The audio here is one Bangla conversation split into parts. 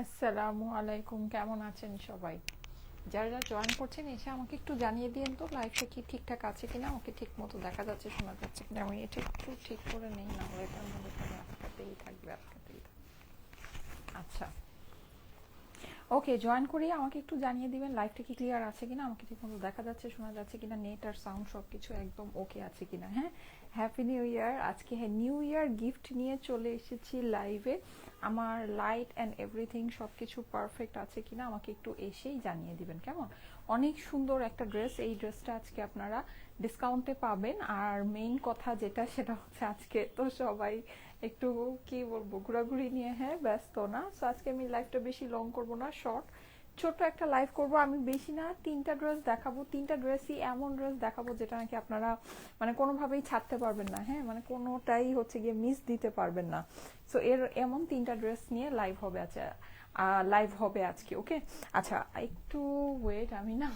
আসসালামু আলাইকুম, কেমন আছেন সবাই? যারা যারা জয়েন করছেন এসে আমাকে একটু জানিয়ে দিন তো লাইভটা কি ঠিকঠাক আছে কিনা, আমাকে ঠিক মতো দেখা যাচ্ছে শোনা যাচ্ছে কিনা। আমি এটা একটু ঠিক করে নেই, না হলে এটার মধ্যে কোনো আটকাতেই থাকবে আটকাতেই থাকবে। আচ্ছা, ওকে, জয়েন করিয়ে আমাকে একটু জানিয়ে দিবেন লাইভটা কি ক্লিয়ার আছে কিনা, আমাকে ঠিক মতো দেখা যাচ্ছে শোনা যাচ্ছে কিনা, নেট আর সাউন্ড সব কিছু একদম ওকে আছে কিনা। হ্যাঁ, হ্যাপি নিউ ইয়ার। আজকে হ্যাঁ নিউ ইয়ার গিফট নিয়ে চলে এসেছি লাইভে। আমার লাইট অ্যান্ড এভরিথিং সব কিছু পারফেক্ট আছে কিনা আমাকে একটু এসেই জানিয়ে দিবেন, কেমন? অনেক সুন্দর একটা ড্রেস, এই ড্রেসটা আজকে আপনারা ডিসকাউন্টে পাবেন। আর মেইন কথা যেটা সেটা হচ্ছে আজকে তো সবাই একটু কি বলবো ঘোরাঘুরি নিয়ে হ্যাঁ ব্যস্ত না, সো আজকে আমি লাইভটা বেশি লং করব না, শর্ট ছোট একটা লাইভ করব। আমি বেশি না, তিনটা ড্রেস দেখাবো, তিনটা ড্রেসই এমন ড্রেস দেখাবো যেটা নাকি আপনারা মানে কোনোভাবেই ছাড়তে পারবেন না। হ্যাঁ, মানে কোনোটাই হচ্ছে গিয়ে মিস দিতে পারবেন না। সো এমন তিনটা ড্রেস নিয়ে লাইভ হবে। আচ্ছা, লাইভ হবে আজকে। ওকে, আচ্ছা একটু ওয়েট, আমি না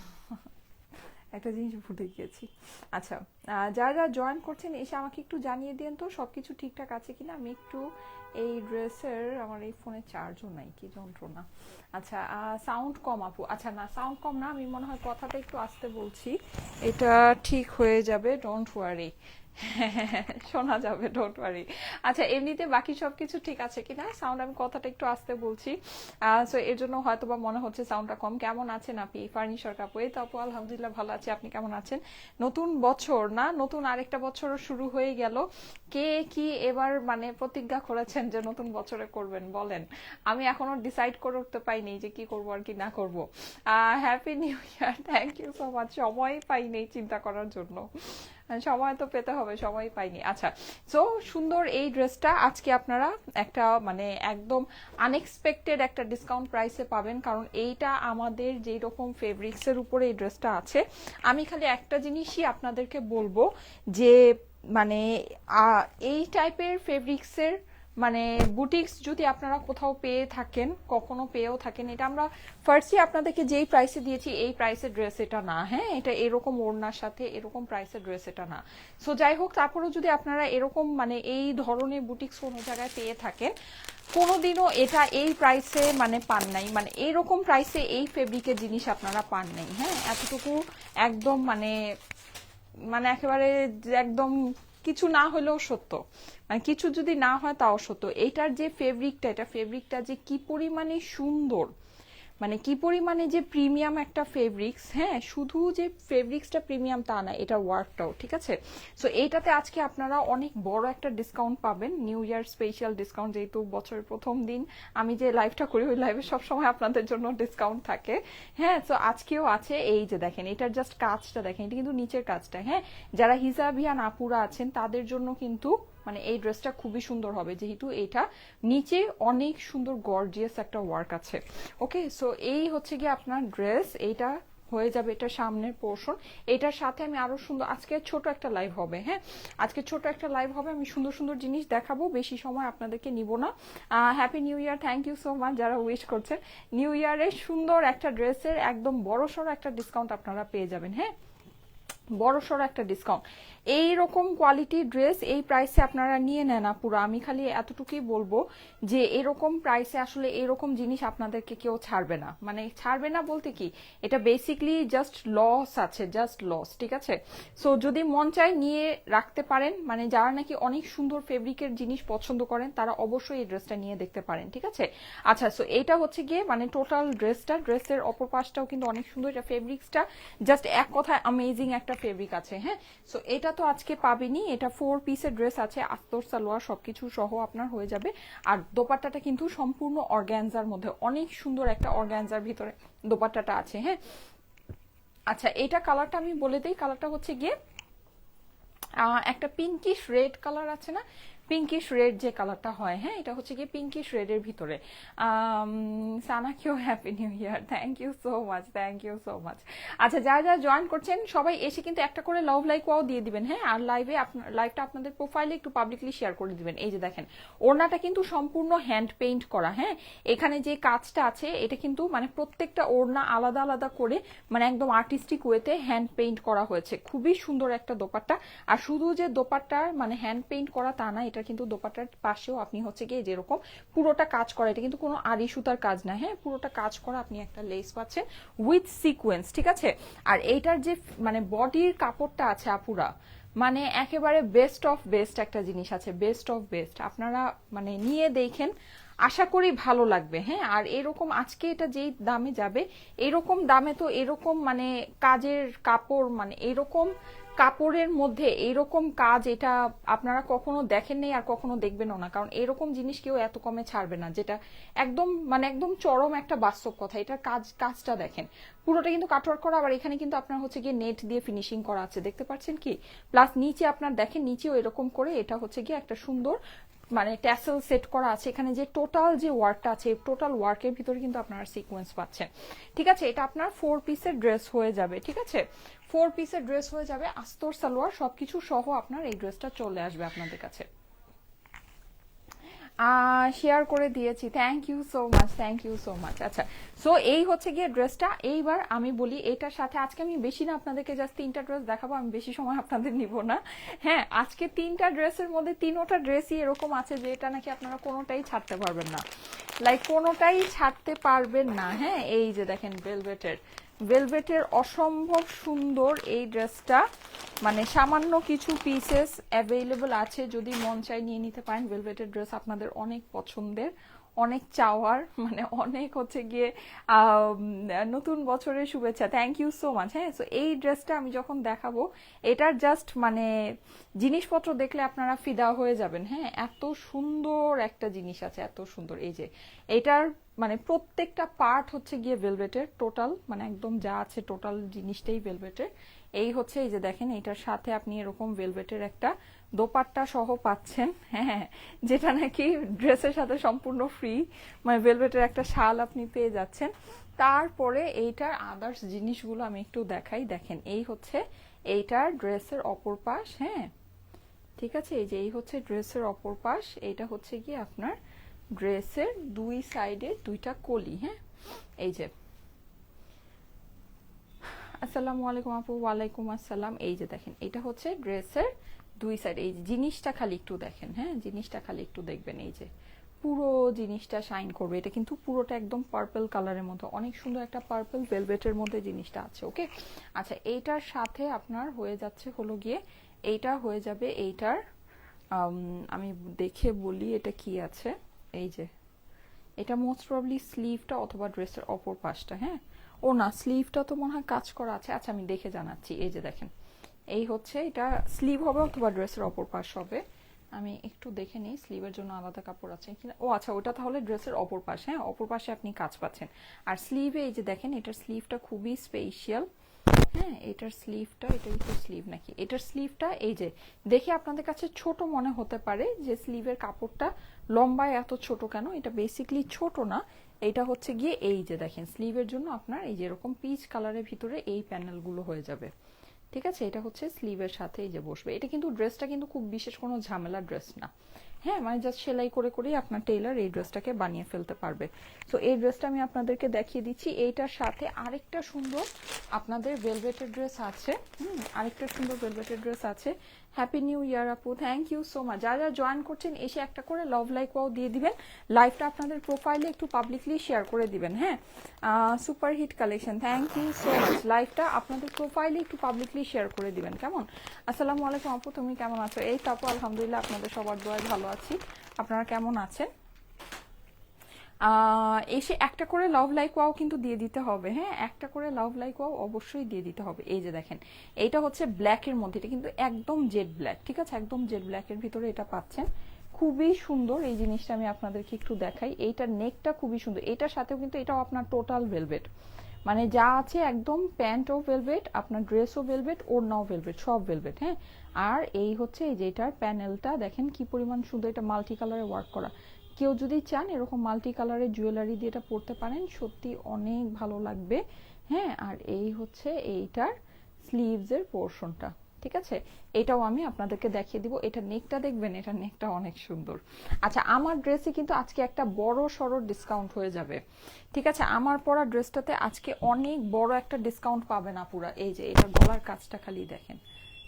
একটা জিনিস ভুলে গিয়েছি। আচ্ছা, যারা যারা জয়েন করছেন এসে আমাকে একটু জানিয়ে দিন তো সব কিছু ঠিকঠাক আছে কিনা। আমি একটু এই ড্রেসের, আমার এই ফোনে চার্জও নাই, কি যন্ত্রণা। আচ্ছা, সাউন্ড কম আপু? আচ্ছা না, সাউন্ড কম না, আমি মনে হয় কথাটা একটু আস্তে বলছি, এটা ঠিক হয়ে যাবে, ডোন্ট ওয়ারি। শোনা যাবে, ডোন্ট ওয়ারি। আচ্ছা, এমনিতে বাকি সবকিছু ঠিক আছে কিনা, সাউন্ড আমি কথাটা একটু আস্তে বলছি, সো এর জন্য হয়তো বা মনে হচ্ছে সাউন্ডটা কম। কেমন আছেন আপনি? ফার্নিচার কাপু, এই তো আপু আলহামদুলিল্লাহ ভালো আছি, আপনি কেমন আছেন? নতুন বছর না, নতুন আরেকটা বছরও শুরু হয়ে গেল। কে কি এবার মানে প্রতিজ্ঞা করেছেন যে নতুন বছরে করবেন বলেন? আমি এখনো ডিসাইড করে উঠতে পাইনি যে কি করব আর কি না করব। Happy new year, thank you so much. সময় পাইনি চিন্তা করার জন্য, সময় তো পেতে হবে, সময় পাইনি। আচ্ছা, সো সুন্দর এই ড্রেসটা আজকে আপনারা একটা মানে একদম আনএক্সপেক্টেড একটা ডিসকাউন্ট প্রাইসে পাবেন, কারণ এইটা আমাদের যেই রকম ফেব্রিক্সের উপরে এই ড্রেসটা আছে। আমি খালি একটা জিনিসই আপনাদেরকে বলবো যে মানে এই টাইপের ফেব্রিক্সের মানে বুটিক্স যদি আপনারা কোথাও পেয়ে থাকেন, কখনো পেয়েও থাকেন, এটা আমরা ফার্স্টই আপনাদেরকে যেই প্রাইসে দিয়েছি এই প্রাইসের ড্রেস এটা না। হ্যাঁ, এটা এরকম ওড়নার সাথে এরকম প্রাইসের ড্রেস এটা না। সো যাই হোক, তারপরেও যদি আপনারা এরকম মানে এই ধরনের বুটিক্স কোনো জায়গায় পেয়ে থাকেন, কোনোদিনও এটা এই প্রাইসে মানে পান নাই, মানে এইরকম প্রাইসে এই ফেব্রিকের জিনিস আপনারা পান নাই। হ্যাঁ, এতটুকু একদম মানে মানে একেবারে একদম কিছু না হলেও সত্য, মানে কিছু যদি না হয় তাও সত্য। এইটার যে ফেব্রিকটা, এটা ফেব্রিকটা যে কি পরিমাণে সুন্দর, মানে কি পরিমাণে যে প্রিমিয়াম একটা ফেব্রিক্স। হ্যাঁ, শুধু যে ফেব্রিক্সটা প্রিমিয়াম তা না, এটা ওয়ার্কটাও ঠিক আছে। সো এইটাতে আজকে আপনারা অনেক বড় একটা ডিসকাউন্ট পাবেন, নিউ ইয়ার স্পেশাল ডিসকাউন্ট, যেহেতু বছরের প্রথম দিন আমি যে লাইভটা করি ওই লাইভে সবসময় আপনাদের জন্য ডিসকাউন্ট থাকে। হ্যাঁ, সো আজকেও আছে। এই যে দেখেন, এটার জাস্ট কাজটা দেখেন, এটা কিন্তু নিচের কাজটা। হ্যাঁ, যারা হিজাবিয়ান আপুরা আছেন তাদের জন্য কিন্তু মানে এই ড্রেসটা খুবই সুন্দর হবে, যেহেতু এটা নিচে অনেক সুন্দর গর্জিয়াস একটা ওয়ার্ক আছে। ওকে, সো এই হচ্ছে গিয়ে আপনার ড্রেস, এইটা হয়ে যাবে এটা সামনের পোর্শন। এটার সাথে আমি আরো সুন্দর আজকে ছোট একটা লাইভ হবে। হ্যাঁ, আজকে ছোট একটা লাইভ হবে, আমি সুন্দর সুন্দর জিনিস দেখাবো, বেশি সময় আপনাদেরকে নিব না। Happy new year, thank you so much যারা উইশ করছেন। নিউ ইয়ারে সুন্দর একটা ড্রেসের একদম বড়সড় একটা ডিসকাউন্ট আপনারা পেয়ে যাবেন। হ্যাঁ, বড়সড় একটা ডিসকাউন্ট। এইরকম কোয়ালিটি ড্রেস এই প্রাইসে আপনারা নিয়ে নেন না পুরো। আমি খালি এতটুকুই বলবো যে এরকম প্রাইসে আসলে এরকম জিনিস আপনাদেরকে কেউ ছাড়বে না, মানে ছাড়বে না বলতে কি, এটা বেসিকলি জাস্ট লস আছে, জাস্ট লস, ঠিক আছে। সো যদি মন চায় নিয়ে রাখতে পারেন, মানে যারা নাকি অনেক সুন্দর ফেব্রিকের জিনিস পছন্দ করেন তারা অবশ্যই এই ড্রেসটা নিয়ে দেখতে পারেন, ঠিক আছে। আচ্ছা, সো এটা হচ্ছে গিয়ে মানে টোটাল ড্রেসটা, ড্রেসের অপর পাশটাও কিন্তু অনেক সুন্দর, এটা ফেব্রিক্সটা জাস্ট এক কথায় অ্যামেজিং একটা ফেব্রিক আছে। হ্যাঁ, সো এটা তো আজকে পাবেনি, এটা 4 পিসের ড্রেস আছে, আস্তর সালোয়ার সবকিছু সহ আপনার হয়ে যাবে। আর দোপাট্টাটা কিন্তু সম্পূর্ণ অর্গ্যানজার মধ্যে, অনেক সুন্দর একটা অর্গ্যানজার ভিতরে দোপাট্টাটা আছে। হ্যাঁ, আচ্ছা এটা কালারটা আমি বলে দিই, কালারটা হচ্ছে গিয়ে একটা পিঙ্কিশ রেড কালার আছে না, পিঙ্কিশ রেড যে কালারটা হয়। হ্যাঁ, এটা হচ্ছে কি পিঙ্কিশ রেড এর ভিতরে। সানাকিও happy new year, thank you so much, thank you so much. আচ্ছা, যারা যারা জয়েন করছেন সবাই এসে কিন্তু একটা করে লাভ লাইক ওয়াও দিয়ে দিবেন। হ্যাঁ, আর লাইভটা আপনাদের প্রোফাইলে একটু পাবলিকলি শেয়ার করে দিবেন। এই যে দেখেন, ওড়নাটা কিন্তু সম্পূর্ণ হ্যান্ড পেইন্ট করা। হ্যাঁ, এখানে যে কাজটা আছে এটা কিন্তু মানে প্রত্যেকটা ওড়না আলাদা আলাদা করে মানে একদম আর্টিস্টিক ওয়েতে হ্যান্ড পেইন্ট করা হয়েছে, খুবই সুন্দর একটা দোপাট্টা। আর শুধু যে দোপাট্টার মানে হ্যান্ড পেইন্ট করা তা না, এটা এটা কিন্তু দোপাট্টার পাশেও আপনি হচ্ছে গিয়ে যেরকম পুরোটা কাজ করা, এটা কিন্তু কোনো আড়ি সুতার কাজ না, হ্যাঁ পুরোটা কাজ করা, আপনি একটা লেস পাচ্ছেন উইথ সিকোয়েন্স, ঠিক আছে। আর এইটার যে মানে বডির কাপড়টা আছে আপুরা, মানে একেবারে বেস্ট অফ বেস্ট একটা জিনিস আছে, বেস্ট অফ বেস্ট, আপনারা মানে নিয়ে দেখেন, আশা করি ভালো লাগবে। হ্যাঁ, আর এরকম আজকে এটা যেই দামে যাবে, এরকম দামে তো এরকম মানে কাজের কাপড়, মানে এরকম কাপড়ের মধ্যে এরকম কাজ এটা আপনারা কখনো দেখেননি আর কখনো দেখবেনও না, কারণ এরকম জিনিস কেউ এত কমে ছাড়বে না, যেটা একদম মানে একদম চরম একটা বাস্তব কথা। এটার কাজটা দেখেন, পুরোটা কিন্তু কাটওয়ার্ক করা, আবার এখানে কিন্তু আপনার হচ্ছে গিয়ে নেট দিয়ে ফিনিশিং করা আছে, দেখতে পাচ্ছেন কি, প্লাস নিচে আপনার দেখেন নিচেও এরকম করে এটা হচ্ছে গিয়ে একটা সুন্দর মানে ট্যাসেল সেট করা আছে। এখানে যে টোটাল যে ওয়ার্কটা আছে, টোটাল ওয়ার্কের ভিতরে কিন্তু আপনারা সিকোয়েন্স পাচ্ছেন, ঠিক আছে। এটা আপনার 4 পিসের ড্রেস হয়ে যাবে, ঠিক আছে, 4 পিসের ড্রেস হয়ে যাবে, আস্তর সালোয়ার সবকিছু সহ আপনার এই ড্রেসটা চলে আসবে আপনাদের কাছে। শেয়ার করে দিয়েছি, thank you so much, thank you so much. আচ্ছা, সো এই হচ্ছে গিয়ে ড্রেসটা। এইবার আমি বলি এটার সাথে আজকে আমি বেশি না, আপনাদেরকে জাস্ট 3টা ড্রেস দেখাবো, আমি বেশি সময় আপনাদের নিব না। হ্যাঁ, আজকে 3টা ড্রেসের মধ্যে 3টা ড্রেসই এরকম আছে যে এটা নাকি আপনারা কোনোটাই ছাড়তে পারবেন না, লাইক কোনোটাই ছাড়তে পারবেন না। হ্যাঁ, এই যে দেখেন ভেলভেটের অসম্ভব সুন্দর এই ড্রেসটা, মানে সামান্য কিছু পিসেস অ্যাভেলেবল আছে, যদি মন চাই নিয়ে নিতে পারেন। ভেলভেটের ড্রেস আপনাদের অনেক পছন্দের, অনেক চাওয়ার, মানে অনেক হচ্ছে গিয়ে নতুন বছরের শুভেচ্ছা, থ্যাংক ইউ সো মাচ। হ্যাঁ, সো এই ড্রেসটা আমি যখন দেখাবো, এটার জাস্ট মানে জিনিসপত্র দেখলে আপনারা ফিদা হয়ে যাবেন। হ্যাঁ, এত সুন্দর একটা জিনিস আছে, এত সুন্দর। এই যে এটার মানে প্রত্যেকটা পার্ট হচ্ছে গিয়ে ভেলভেটের, টোটাল মানে একদম যা আছে টোটাল জিনিসটাই ভেলভেটের। এই হচ্ছে এই যে দেখেন, এটার সাথে আপনি এরকম ভেলভেটের একটা দোপাট্টা সহ পাচ্ছেন, হ্যাঁ, যেটা নাকি ড্রেসের সাথে সম্পূর্ণ ফ্রি, মানে ভেলভেটের একটা শাল আপনি পেয়ে যাচ্ছেন। তারপরে এইটার আদার্স জিনিসগুলো আমি একটু দেখাই, দেখেন এই হচ্ছে এইটার ড্রেসের অপর পাশ। হ্যাঁ, ঠিক আছে, এই যে এই হচ্ছে ড্রেসের অপর পাশ, এইটা হচ্ছে কি আপনার ড্রেসের দুই সাইডে 2টা কলি। হ্যাঁ, এই যে আসসালামু আলাইকুম আপু, ওয়ালাইকুম আসসালাম। এই যে দেখেন এটা হচ্ছে ড্রেসের 2 সাইড, এই জিনিসটা খালি একটু দেখেন, হ্যাঁ জিনিসটা খালি একটু দেখবেন, এই যে পুরো জিনিসটা শাইন করবে। এটা কিন্তু পুরোটা একদম পার্পল কালারের মতো, অনেক সুন্দর একটা পার্পল ভেলভেটের মধ্যে জিনিসটা আছে। ওকে, আচ্ছা, এইটার সাথে আপনার হয়ে যাচ্ছে হলো গিয়ে এইটা হয়ে যাবে এইটার আমি দেখে বলি এটা কি আছে। এই যে এটা মোস্ট প্রবলি স্লিভটা অথবা ড্রেসের অপর পাশটা। হ্যাঁ, ও না, স্লিভটা তো মনে হয় কাজ করা আছে, আচ্ছা আমি দেখে জানাচ্ছি। এই যে দেখেন, এই হচ্ছে এটা স্লিভ হবে অথবা ড্রেসের অপর পাশ হবে, আমি একটু দেখে নিই স্লিভের জন্য আলাদা কাপড় আছে কিনা। ও আচ্ছা, ওটা তাহলে ড্রেসের অপর পাশ। হ্যাঁ, অপর পাশে আপনি কাজ পাচ্ছেন। আর স্লিভে এই যে দেখেন, এটার স্লিভটা খুবই স্পেশাল। হ্যাঁ, এটার স্লিভটা, এটাই তো স্লিভ নাকি, এটার স্লিভটা এই যে দেখে আপনাদের কাছে ছোট মনে হতে পারে যে স্লিভের কাপড়টা লম্বায় এত ছোট কেন, এটা বেসিকলি ছোট না, এটা হচ্ছে গিয়ে এই যে দেখেন স্লিভের জন্য আপনার এই যে এরকম পিচ কালারের ভিতরে এই প্যানেলগুলো হয়ে যাবে, ঠিক আছে। এটা হচ্ছে স্লিভের সাথে এই যে বসবে। এটা কিন্তু ড্রেসটা কিন্তু খুব বিশেষ কোনো ঝামেলা ড্রেস না। হ্যাঁ, মানে জাস্ট সেলাই করে করেই আপনার টেইলার এই ড্রেসটাকে বানিয়ে ফেলতে পারবে। সো এই ড্রেসটা আমি আপনাদেরকে দেখিয়ে দিচ্ছি। এইটার সাথে আরেকটা সুন্দর আপনাদের ভেলভেটের ড্রেস আছে। আরেকটা সুন্দর ভেলভেটের ড্রেস আছে। হ্যাপি নিউ ইয়ার আপু, থ্যাংক ইউ সো মাচ। যারা যারা জয়েন করছেন এসে একটা করে লাভ লাইক ওয়াও দিয়ে দিবেন, লাইভটা আপনাদের প্রোফাইলে একটু পাবলিকলি শেয়ার করে দিবেন। হ্যাঁ, super hit collection, thank you so much. লাইভটা আপনাদের প্রোফাইলে একটু পাবলিকলি শেয়ার করে দিবেন, কেমন? আসসালামু আলাইকুম আপু, তুমি কেমন আছো? এই তো আপু আলহামদুলিল্লাহ, আপনাদের সবার দোয়ায় ভালো আছি। আপনারা কেমন আছেন? এসে একটা করে লাভ লাইক ওয়াও কিন্তু দিয়ে দিতে হবে। হ্যাঁ, একটা করে লাভ লাইক ওয়াও অবশ্যই দিয়ে দিতে হবে। এই যে দেখেন, এইটা হচ্ছে ব্ল্যাকের মধ্যে, এটা কিন্তু একদম জেড ব্ল্যাক, ঠিক আছে, একদম জেড ব্ল্যাকের ভিতরে এটা পাচ্ছেন, খুবই সুন্দর। এই জিনিসটা আমি আপনাদেরকে একটু দেখাই, এইটার নেকটা খুবই সুন্দর। এটার সাথেও কিন্তু এটাও আপনার টোটাল ভেলভেট, মানে যা আছে একদম প্যান্টও ভেলভেট, আপনার ড্রেসও ভেলভেট, ওড়নাও ভেলভেট, সব ভেলভেট। হ্যাঁ, আর এই হচ্ছে এই যে এটার প্যানেলটা দেখেন কি পরিমাণ সুন্দর, এটা মাল্টি কালারে ওয়ার্ক করা। কেউ যদি চান এরকম মাল্টি কালারের জুয়েলারি দিয়ে এটা পরতে পারেন, সত্যি অনেক ভালো লাগবে। হ্যাঁ, আর এই হচ্ছে এইটার স্লিভসের পোর্শনটা, ঠিক আছে, এটাও আমি আপনাদেরকে দেখিয়ে দিব। এটা নেকটা দেখবেন, এটা নেকটা অনেক সুন্দর। আচ্ছা, আমার ড্রেসে কিন্তু আজকে একটা বড় সড়ো ডিসকাউন্ট হয়ে যাবে, ঠিক আছে। আমার পরা ড্রেসটাতে আজকে অনেক বড় একটা ডিসকাউন্ট পাবেন আপুরা। এই যে এটা গলার কাজটা খালি দেখেন,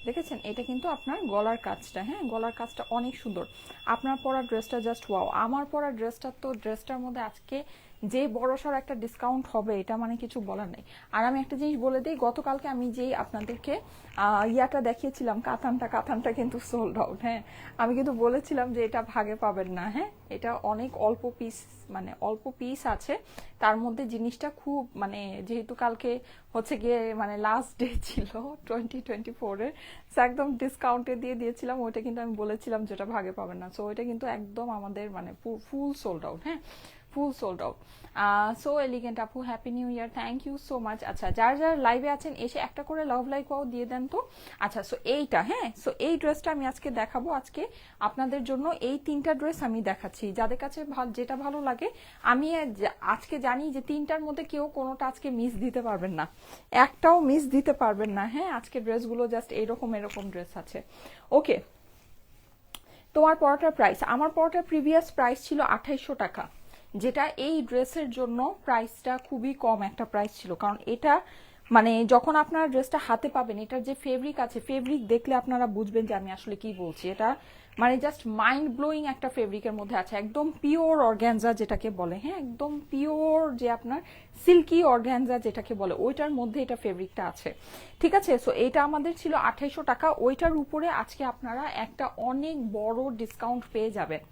দেখেছেন, এটা কিন্তু আপনার গলার কাজটা, হ্যাঁ গলার কাজটা অনেক সুন্দর। আপনার পরা ড্রেসটা জাস্ট ওয়াও। আমার পরা ড্রেসটা তো, ড্রেসটার মধ্যে আজকে যে বড়সড় একটা ডিসকাউন্ট হবে এটা মানে কিছু বলার নেই। আর আমি একটা জিনিস বলে দিই, গতকালকে আমি যেই আপনাদেরকে ইয়াটা দেখিয়েছিলাম কাতানটা, কাতানটা কিন্তু সোল্ড আউট। হ্যাঁ আমি কিন্তু বলেছিলাম যে এটা ভাগে পাবেন না। হ্যাঁ এটা অনেক অল্প পিস, মানে অল্প পিস আছে তার মধ্যে। জিনিসটা খুব মানে, যেহেতু কালকে হচ্ছে গিয়ে মানে লাস্ট ডে ছিল 2024-এর, সো একদম ডিসকাউন্টে দিয়ে দিয়েছিলাম। ওইটা কিন্তু আমি বলেছিলাম যেটা ভাগে পাবেন না। সো ওইটা কিন্তু একদম আমাদের মানে ফুল সোল্ড আউট। হ্যাঁ full sold out. So elegant আপু, happy new year, thank you so much. আচ্ছা যারা যারা লাইভে আছেন এসে একটা করে লাভ লাইক ওয়াও দিয়ে দেন তো। আচ্ছা সো এইটা, হ্যাঁ সো এই ড্রেসটা আমি আজকে দেখাবো। আজকে আপনাদের জন্য এই 3টা ড্রেস আমি দেখাচ্ছি, যাদের কাছে যেটা ভালো লাগে। আমি আজকে জানি যে 3টার মধ্যে কেউ কোনোটা আজকে মিস দিতে পারবেন না, একটাও মিস দিতে পারবেন না। হ্যাঁ আজকে ড্রেসগুলো জাস্ট এরকম এরকম ড্রেস আছে। ওকে, তোমার পরোটার প্রাইস, আমার পরোটার প্রিভিয়াস প্রাইস ছিল 2800 টাকা, যেটা এই ড্রেসের জন্য প্রাইসটা খুবই কম একটা প্রাইস ছিল। কারণ এটা মানে যখন আপনারা ড্রেসটা হাতে পাবেন, এটার যে ফেব্রিক আছে, ফেব্রিক দেখলে আপনারা বুঝবেন যে আমি আসলে কি বলছি। এটা মানে জাস্ট মাইন্ড ব্লোয়িং একটা ফেব্রিকের মধ্যে আছে, একদম পিওর অর্গ্যানজা যেটাকে বলে। হ্যাঁ একদম পিওর, যে আপনার সিল্কি অর্গ্যানজা যেটাকে বলে, ওইটার মধ্যে এটা ফেব্রিকটা আছে। ঠিক আছে, সো এটা আমাদের ছিল 2800 টাকা। ওইটার উপরে আজকে আপনারা একটা অনেক বড় ডিসকাউন্ট পেয়ে যাবেন।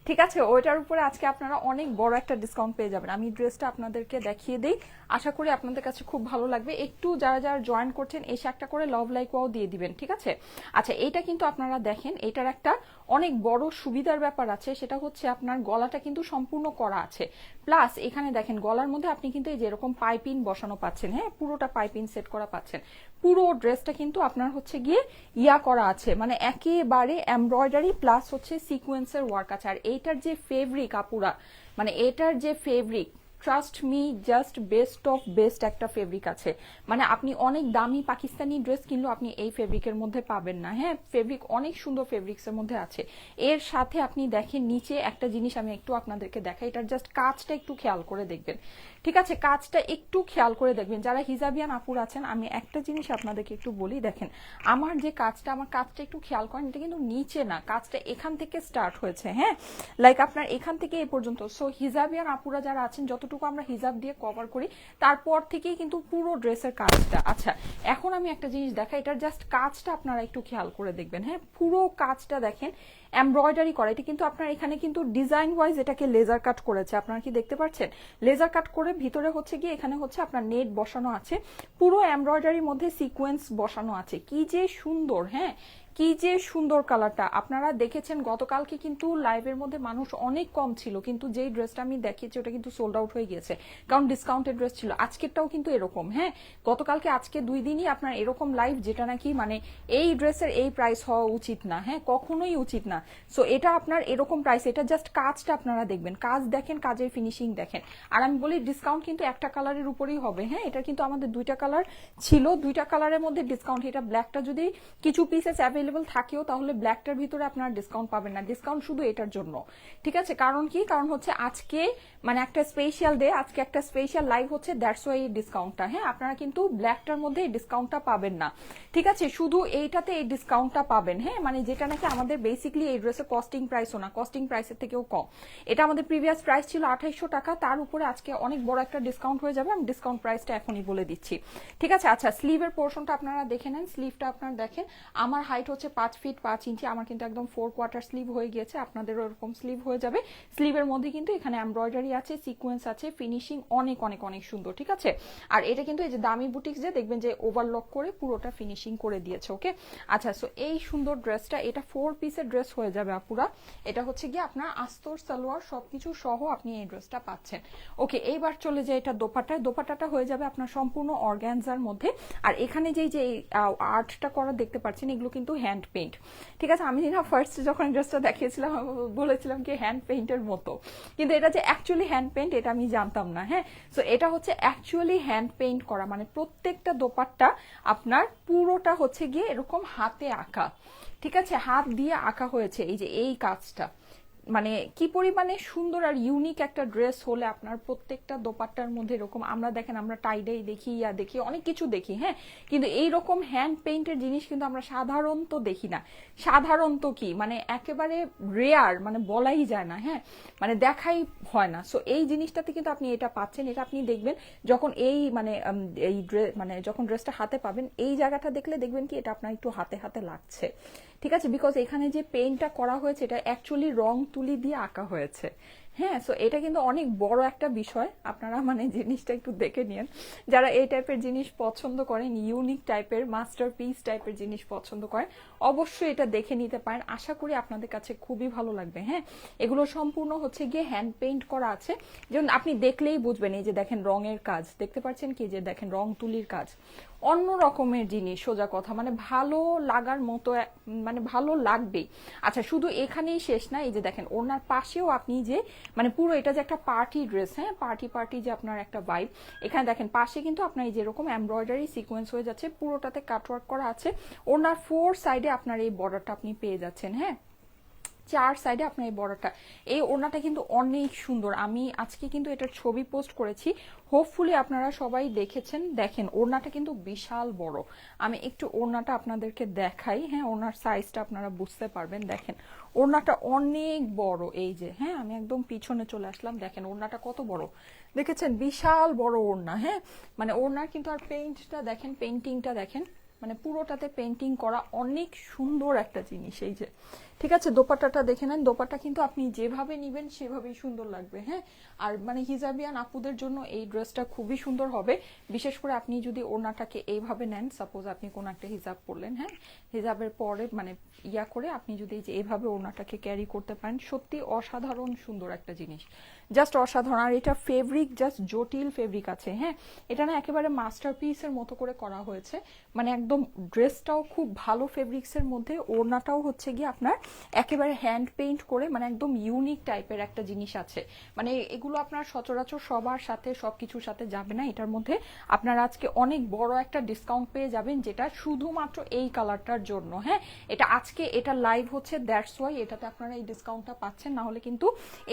ঠিক আছে, ওইটার উপরে আজকে আপনারা অনেক বড় একটা ডিসকাউন্ট পেয়ে যাবেন। আমি ড্রেসটা আপনাদেরকে দেখিয়ে দিই, আশা করি আপনাদের কাছে খুব ভালো লাগবে। একটু যারা যারা জয়েন করছেন এসে একটা করে লাভ লাইক ওয়াও দিয়ে দিবেন, ঠিক আছে। আচ্ছা এইটা কিন্তু আপনারা দেখেন, এটার একটা অনেক বড় সুবিধার ব্যাপার আছে, সেটা হচ্ছে আপনার গলাটা কিন্তু সম্পূর্ণ করা আছে। প্লাস এখানে দেখেন গলার মধ্যে আপনি কিন্তু এই যেরকম পাইপিং বসানো পাচ্ছেন, হ্যাঁ পুরোটা পাইপিং সেট করা পাচ্ছেন। পুরো ড্রেসটা কিন্তু আপনার হচ্ছে গিয়ে ইয়া করা আছে, মানে একেবারে এমব্রয়ডারি প্লাস হচ্ছে সিকোয়েন্সের ওয়ার্ক আছে। আর এইটার যে ফেব্রিক আপুরা, মানে এটার যে fabric, trust me just best of best একটা ফেব্রিক আছে। মানে আপনি অনেক দামি পাকিস্তানি ড্রেস কিনলেও আপনি এই ফেব্রিকের মধ্যে পাবেন না। হ্যাঁ ফেব্রিক অনেক সুন্দর ফেব্রিক্সের মধ্যে আছে। এর সাথে আপনি দেখেন নিচে একটা জিনিস আমি একটু আপনাদেরকে দেখাই, এটার জাস্ট কাজটা একটু খেয়াল করে দেখবেন। ঠিক আছে, কাজটা একটু খেয়াল করে দেখবেন। যারা হিজাবিয়ান আপুর আছেন, আমি একটা জিনিস আপনাদেরকে একটু বলি, দেখেন আমার যে কাজটা, আমার কাজটা একটু খেয়াল করেন, এটা কিন্তু নিচে না, কাজটা এখান থেকে স্টার্ট হয়েছে। হ্যাঁ লাইক আপনার এখান থেকে এই পর্যন্ত। সো হিজাবিয়ান আপুরা যারা আছেন, যতটুকু আমরা হিজাব দিয়ে কভার করি তারপর থেকেই কিন্তু পুরো ড্রেসের কাজটা। আচ্ছা এখন আমি একটা জিনিস দেখাই, এটার জাস্ট কাজটা আপনারা একটু খেয়াল করে দেখবেন। হ্যাঁ পুরো কাজটা দেখেন এমব্রয়ডারি করা। এটা কিন্তু আপনার এখানে কিন্তু ডিজাইন ওয়াইজ এটাকে লেজার কাট করেছে, আপনারা কি দেখতে পাচ্ছেন? লেজার কাট করে ভিতরে হচ্ছে গিয়ে এখানে হচ্ছে আপনার নেট বসানো আছে, পুরো এমব্রয়ডারির মধ্যে সিকোয়েন্স বসানো আছে। কি যে সুন্দর, হ্যাঁ কি যে সুন্দর কালারটা। আপনারা দেখেছেন গতকালকে কিন্তু লাইভের মধ্যে মানুষ অনেক কম ছিল, কিন্তু যেই ড্রেসটা আমি দেখিয়েছি ওটা কিন্তু সোল্ড আউট হয়ে গিয়েছে, কারণ ডিসকাউন্টেড ড্রেস ছিল। আজকেরটাও কিন্তু এরকম। হ্যাঁ গতকালকে আজকে 2 দিনই আপনার এরকম লাইভ, যেটা নাকি মানে এই ড্রেসের এই প্রাইস হওয়া উচিত না। হ্যাঁ কখনোই উচিত না। সো এটা আপনার এরকম প্রাইস, এটা জাস্ট কাজটা আপনারা দেখবেন, কাজ দেখেন, কাজের ফিনিশিং দেখেন। আর আমি বলি ডিসকাউন্ট কিন্তু একটা কালারের উপরেই হবে। হ্যাঁ এটা কিন্তু আমাদের 2টা কালার ছিল, 2টা কালারের মধ্যে ডিসকাউন্ট। এটা ব্ল্যাকটা যদি কিছু পিসেস অ্যাভেলেবল থাকেও তাহলে ব্ল্যাকটার ভিতরে আপনারা ডিসকাউন্ট পাবেন না, ডিসকাউন্ট শুধু এটার জন্য। ঠিক আছে, কারণ কি, কারণ হচ্ছে আজকে মানে একটা স্পেশাল ডে, আজকে একটা স্পেশাল লাইভ হচ্ছে, দ্যাটস ওয়াই এই ডিসকাউন্টটা। হ্যাঁ আপনারা কিন্তু ব্ল্যাকটার মধ্যে এই ডিসকাউন্টটা পাবেন না। ঠিক আছে, শুধু এইটাতে এই ডিসকাউন্টটা পাবেন। হ্যাঁ মানে যেটা নাকি আমাদের বেসিকলি এই ড্রেসের কস্টিং প্রাইসও না, কস্টিং প্রাইসের থেকেও কম। এটা আমাদের প্রিভিয়াস প্রাইস ছিল 2800 টাকা, তার উপরে আজকে অনেক বড় একটা ডিসকাউন্ট হয়ে যাবে। আমি ডিসকাউন্ট প্রাইসটা এখনই বলে দিচ্ছি। ঠিক আছে, আচ্ছা স্লিভের পোর্শনটা আপনারা দেখে নেন। স্লিভটা আপনারা দেখেন, আমার হাইট হচ্ছে 5 ফিট 5 ইঞ্চি, আমার কিন্তু একদম 4 কোয়ার্টার স্লিভ হয়ে গিয়েছে, আপনাদেরও এরকম স্লিভ হয়ে যাবে। স্লিভের মধ্যে কিন্তু এখানে এমব্রয়ডারি আছে, সিকোয়েন্স আছে, ফিনিশিং অনেক অনেক অনেক সুন্দর। ঠিক আছে, আর এটা কিন্তু এই যে দামি বুটিক্স যে দেখবেন যে ওভারলক করে পুরোটা ফিনিশিং করে দিয়েছে। ওকে আচ্ছা, সো এই সুন্দর ড্রেসটা, এটা 4 পিসের ড্রেস হয়ে যাবে আপুরা। এটা হচ্ছে গিয়ে আপনার আস্তর সালোয়ার সবকিছু সহ আপনি এই ড্রেসটা পাচ্ছেন। ওকে এইবার চলে যায় এটা দোপাট্টায়। দোপাট্টাটা হয়ে যাবে আপনার সম্পূর্ণ অর্গানজার মধ্যে। আর এখানে যে আর্টটা করা দেখতে পাচ্ছেন, এগুলো কিন্তু হ্যান্ড পেইন্ট। ঠিক আছে, আমি না ফার্স্ট যখন ড্রেসটা দেখিয়েছিলাম বলেছিলাম কি হ্যান্ড পেইন্টের মতো, কিন্তু এটা যে অ্যাকচুয়ালি হ্যান্ড পেইন্ট এটা আমি জানতাম না। হ্যাঁ সো এটা হচ্ছে অ্যাকচুয়ালি হ্যান্ড পেইন্ট করা, মানে প্রত্যেকটা দোপাট্টা আপনার পুরোটা হচ্ছে গিয়ে এরকম হাতে আঁকা। ঠিক আছে, হাত দিয়ে আঁকা হয়েছে এই যে এই কাজটা, মানে কি পরিমাণে সুন্দর আর ইউনিক একটা ড্রেস হলে আপনার প্রত্যেকটা দোপাট্টার মধ্যে এরকম, আমরা দেখেন আমরা টাইডাই দেখি, ইয়া দেখি, অনেক কিছু দেখি, হ্যাঁ, কিন্তু এইরকম হ্যান্ড পেইন্টের জিনিস কিন্তু আমরা সাধারণত দেখি না। সাধারণত কি মানে একেবারে রেয়ার, মানে বলাই যায় না, হ্যাঁ, মানে দেখাই হয় না। সো এই জিনিসটাতে কিন্তু আপনি এটা পাচ্ছেন। এটা আপনি দেখবেন যখন এই মানে এই মানে যখন ড্রেসটা হাতে পাবেন, এই জায়গাটা দেখলে দেখবেন কি এটা আপনার একটু হাতে হাতে লাগছে, ঠিক আছে, বিকজ এখানে যে পেইন্টটা করা হয়েছে এটা অ্যাকচুয়ালি রং তুলি দিয়ে আঁকা হয়েছে, হ্যাঁ। সো এটা কিন্তু অনেক বড় একটা বিষয়, আপনারা মানে জিনিসটা একটু দেখে নিন। যারা এই টাইপের জিনিস পছন্দ করেন, ইউনিক টাইপের মাস্টারপিস টাইপের জিনিস পছন্দ করেন, অবশ্যই এটা দেখে নিতে পারেন। আশা করি আপনাদের কাছে খুবই ভালো লাগবে, হ্যাঁ। এগুলো সম্পূর্ণ হচ্ছে গিয়ে হ্যান্ড পেইন্ট করা আছে, যেমন আপনি দেখলেই বুঝবেন। এই যে দেখেন রঙের কাজ দেখতে পাচ্ছেন কি, যে দেখেন রং তুলির কাজ, অন্য রকমের জিনিস, সোজা কথা মানে ভালো লাগার মতো, মানে ভালো লাগবেই। আচ্ছা, শুধু এখানেই শেষ না, এই যে দেখেন ওনার পাশেও আপনি যে মানে পুরো এটা যে একটা পার্টি ড্রেস, হ্যাঁ, পার্টি পার্টি যে আপনার একটা ভাইব, এখানে দেখেন পাশে কিন্তু আপনার এই যেরকম এমব্রয়ডারি সিকোয়েন্স হয়ে যাচ্ছে, পুরোটাতে কাটওয়ার্ক করা আছে। ওনার 4 সাইডে আপনার এই বর্ডারটা আপনি পেয়ে যাচ্ছেন, হ্যাঁ, 4 সাইডে আপনার এই বর্ডারটা। এই ওড়নাটা কিন্তু অনেক সুন্দর, আমি আজকে কিন্তু এটার ছবি পোস্ট করেছি, হোপফুলি আপনারা সবাই দেখেছেন। দেখেন ওড়নাটা কিন্তু বিশাল বড়, আমি একটু ওড়নাটা আপনাদেরকে দেখাই, হ্যাঁ, ওড়নার সাইজটা আপনারা বুঝতে পারবেন। দেখেন ওড়নাটা অনেক বড়, এই যে, হ্যাঁ, আমি একদম পিছনে চলে আসলাম, দেখেন ওড়নাটা কত বড়, দেখেছেন, বিশাল বড় ওড়না, হ্যাঁ। মানে ওড়নার কিন্তু আর পেইন্টটা দেখেন, পেইন্টিংটা দেখেন, মানে পুরোটাতে পেইন্টিং করা, অনেক সুন্দর একটা জিনিস, এই যে, ঠিক আছে। দোপাট্টাটা দেখে নেন, দোপাট্টা কিন্তু আপনি যেভাবে নিবেন সেভাবেই সুন্দর লাগবে, হ্যাঁ। আর মানে হিজাবিয়ান আপুদের জন্য এই ড্রেসটা খুবই সুন্দর হবে, বিশেষ করে আপনি যদি ওড়নাটাকে এইভাবে নেন, সাপোজ আপনি কোন একটা হিজাব পরলেন, হ্যাঁ, হিজাবের পরে মানে ইয়া করে আপনি যদি এই যে এইভাবে ওড়নাটাকে ক্যারি করতে পারেন, সত্যি অসাধারণ সুন্দর একটা জিনিস, জাস্ট অসাধারণ। আর এটা ফেব্রিক জাস্ট জটিল ফেব্রিক আছে, হ্যাঁ, এটা না একেবারে মাস্টারপিসের মতো করে করা হয়েছে, মানে একদম ড্রেসটাও খুব ভালো ফেব্রিক্সের মধ্যে, ওড়নাটাও হচ্ছে গিয়ে আপনার একেবারে হ্যান্ড পেইন্ট করে, মানে একদম ইউনিক টাইপের একটা জিনিস আছে। মানে এগুলো আপনার সচরাচর সবার সাথে সবকিছুর সাথে যাবে না। এটার মধ্যে আপনারা আজকে অনেক বড় একটা ডিসকাউন্ট পেয়ে যাবেন, যেটা শুধুমাত্র এই কালারটার জন্য, হ্যাঁ। এটা আজকে এটা লাইভ হচ্ছে, দ্যাটস ওয়াই এটাতে আপনারা এই ডিসকাউন্টটা পাচ্ছেন, না হলে কিন্তু